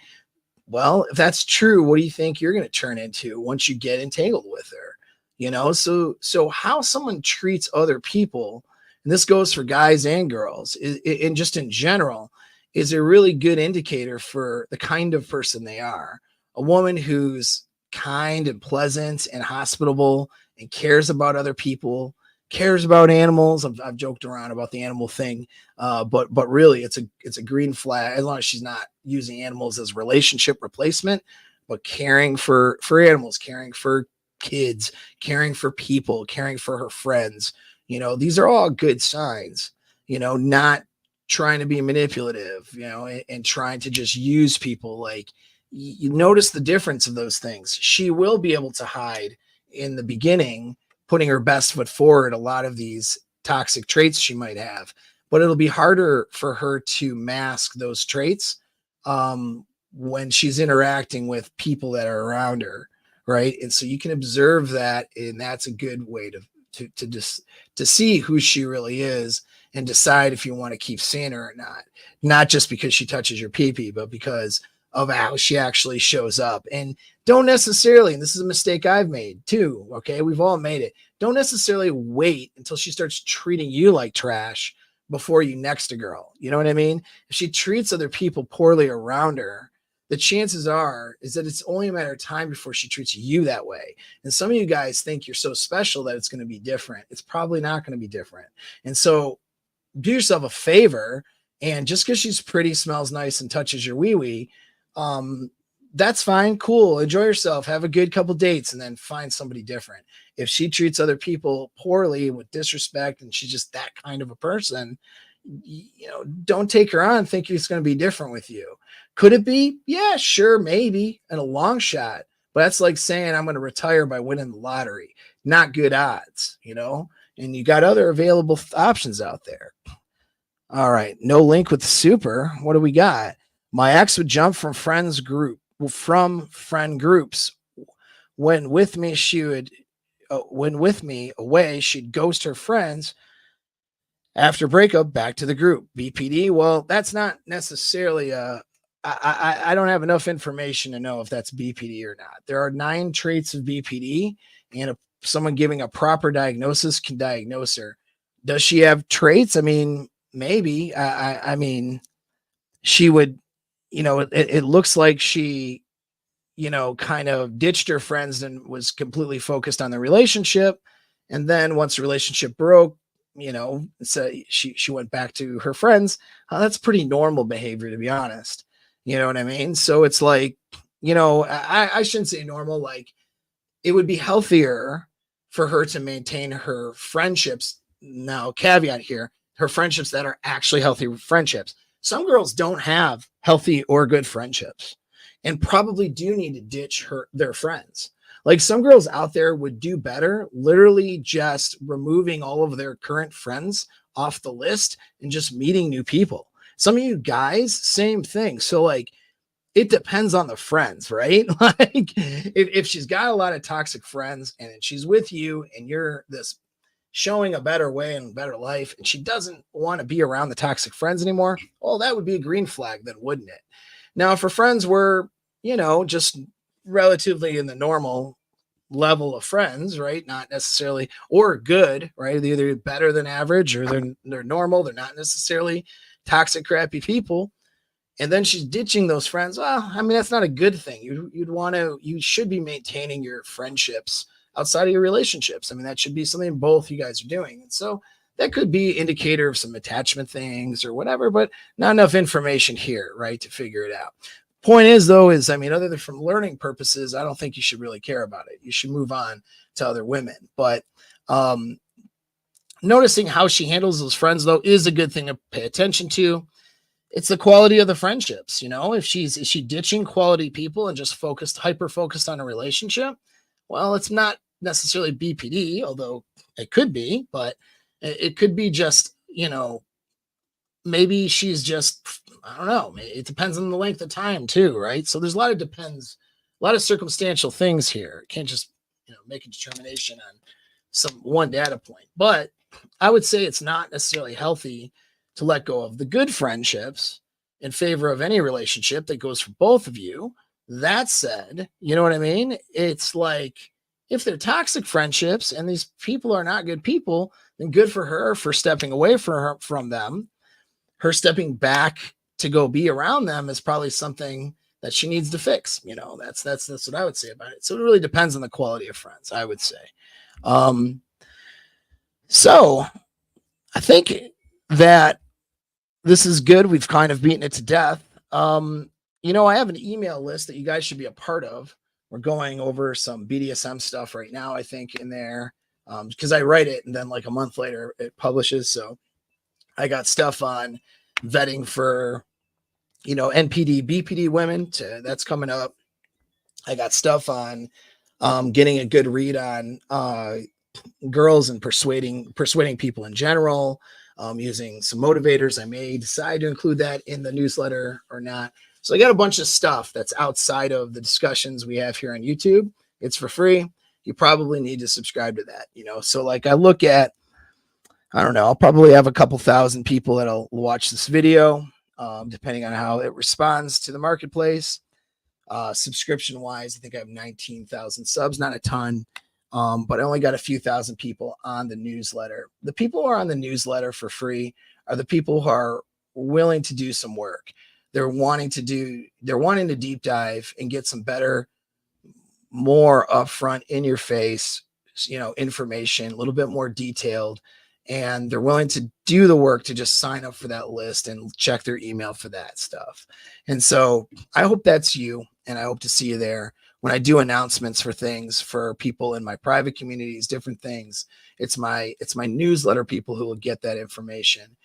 Well, if that's true, what do you think you're going to turn into once you get entangled with her? You know, so how someone treats other people, and this goes for guys and girls, and just in general, is a really good indicator for the kind of person they are. A woman who's kind and pleasant and hospitable and cares about other people, cares about animals. I've joked around about the animal thing, but really it's a green flag as long as she's not using animals as relationship replacement, but caring for animals, caring for kids, caring for people, caring for her friends. You know, these are all good signs, you know, not trying to be manipulative, you know, and trying to just use people. Like, you notice the difference of those things. She will be able to hide in the beginning, putting her best foot forward, a lot of these toxic traits she might have, but it'll be harder for her to mask those traits when she's interacting with people that are around her. Right. And so you can observe that, and that's a good way to see who she really is and decide if you want to keep seeing her or not just because she touches your pee-pee, but because of how she actually shows up. And don't necessarily, and this is a mistake I've made too, okay, we've all made it, don't necessarily wait until she starts treating you like trash before you next a girl. You know what I mean? If she treats other people poorly around her, the chances are is that it's only a matter of time before she treats you that way. And some of you guys think you're so special that it's going to be different. It's probably not going to be different. And so do yourself a favor, and just because she's pretty, smells nice, and touches your wee wee, that's fine, cool, enjoy yourself, have a good couple dates, and then find somebody different. If she treats other people poorly with disrespect and she's just that kind of a person, don't take her on thinking it's going to be different with you. Could it be? Yeah, sure, maybe, in a long shot. But that's like saying I'm going to retire by winning the lottery. Not good odds, and you got other available options out there. All right. No link with super. What do we got? My ex would jump from friend groups. When with me away, she'd ghost her friends. After breakup, back to the group. BPD. Well, that's not necessarily I don't have enough information to know if that's BPD or not. There are 9 traits of BPD, and someone giving a proper diagnosis can diagnose her. Does she have traits? I mean, maybe. I mean, she would, it looks like she, kind of ditched her friends and was completely focused on the relationship. And then once the relationship broke, so she went back to her friends. That's pretty normal behavior, to be honest. You know what I mean? So it's like, I shouldn't say normal. Like, it would be healthier for her to maintain her friendships. Now, caveat here, her friendships that are actually healthy friendships. Some girls don't have healthy or good friendships and probably do need to ditch their friends. Like, some girls out there would do better literally just removing all of their current friends off the list and just meeting new people. Some of you guys, same thing. So like, it depends on the friends, right? Like, if she's got a lot of toxic friends and she's with you and you're this showing a better way and better life, and she doesn't want to be around the toxic friends anymore, well, that would be a green flag then, wouldn't it? Now, if her friends were, just relatively in the normal level of friends, right? Not necessarily, or good, right? They're either better than average or they're normal. They're not necessarily toxic, crappy people. And then she's ditching those friends. Well, I mean, that's not a good thing. You should be maintaining your friendships outside of your relationships. I mean, that should be something both you guys are doing. And so that could be an indicator of some attachment things or whatever, but not enough information here, right, to figure it out. Point is, though, I mean, other than from learning purposes, I don't think you should really care about it. You should move on to other women. But noticing how she handles those friends, though, is a good thing to pay attention to. It's the quality of the friendships. If is she ditching quality people and just hyper focused on a relationship? Well, it's not necessarily BPD, although it could be, but it could be just, maybe she's just, I don't know. It depends on the length of time too, right? So there's a lot of circumstantial things here. Can't just, make a determination on some one data point. But I would say it's not necessarily healthy to let go of the good friendships in favor of any relationship that goes for both of you. That said, you know what I mean? It's like, if they're toxic friendships and these people are not good people, then good for her for stepping away from them. Her stepping back to go be around them is probably something that she needs to fix. That's what I would say about it. So it really depends on the quality of friends, I would say. So I think that this is good. We've kind of beaten it to death. I have an email list that you guys should be a part of. We're going over some BDSM stuff right now, I think, in there, because I write it and then like a month later it publishes. So I got stuff on vetting for, NPD, BPD women. That's coming up. I got stuff on getting a good read on girls and persuading people in general, using some motivators. I may decide to include that in the newsletter or not. So I got a bunch of stuff that's outside of the discussions we have here on YouTube. It's for free. You probably need to subscribe to that, So like I look at, I don't know, I'll probably have a couple thousand people that'll watch this video, depending on how it responds to the marketplace. Subscription wise, I think I have 19,000 subs, not a ton. But I only got a few thousand people on the newsletter. The people who are on the newsletter for free are the people who are willing to do some work. they're wanting to deep dive and get some better, more upfront, in your face, information, a little bit more detailed, and they're willing to do the work to just sign up for that list and check their email for that stuff. And so I hope that's you, and I hope to see you there when I do announcements for things for people in my private communities, different things. It's my newsletter people who will get that information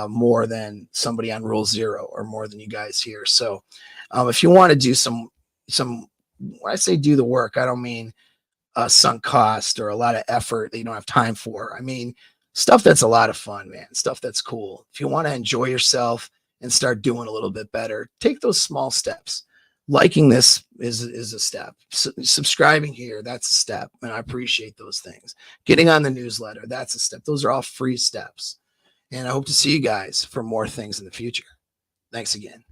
more than somebody on Rule Zero, or more than you guys here. So if you want to do some, when I say do the work, I don't mean sunk cost or a lot of effort that you don't have time for. I mean, stuff that's a lot of fun, man, stuff that's cool. If you want to enjoy yourself and start doing a little bit better, take those small steps. Liking this is a step. Subscribing here, that's a step. And I appreciate those things. Getting on the newsletter, that's a step. Those are all free steps. And I hope to see you guys for more things in the future. Thanks again.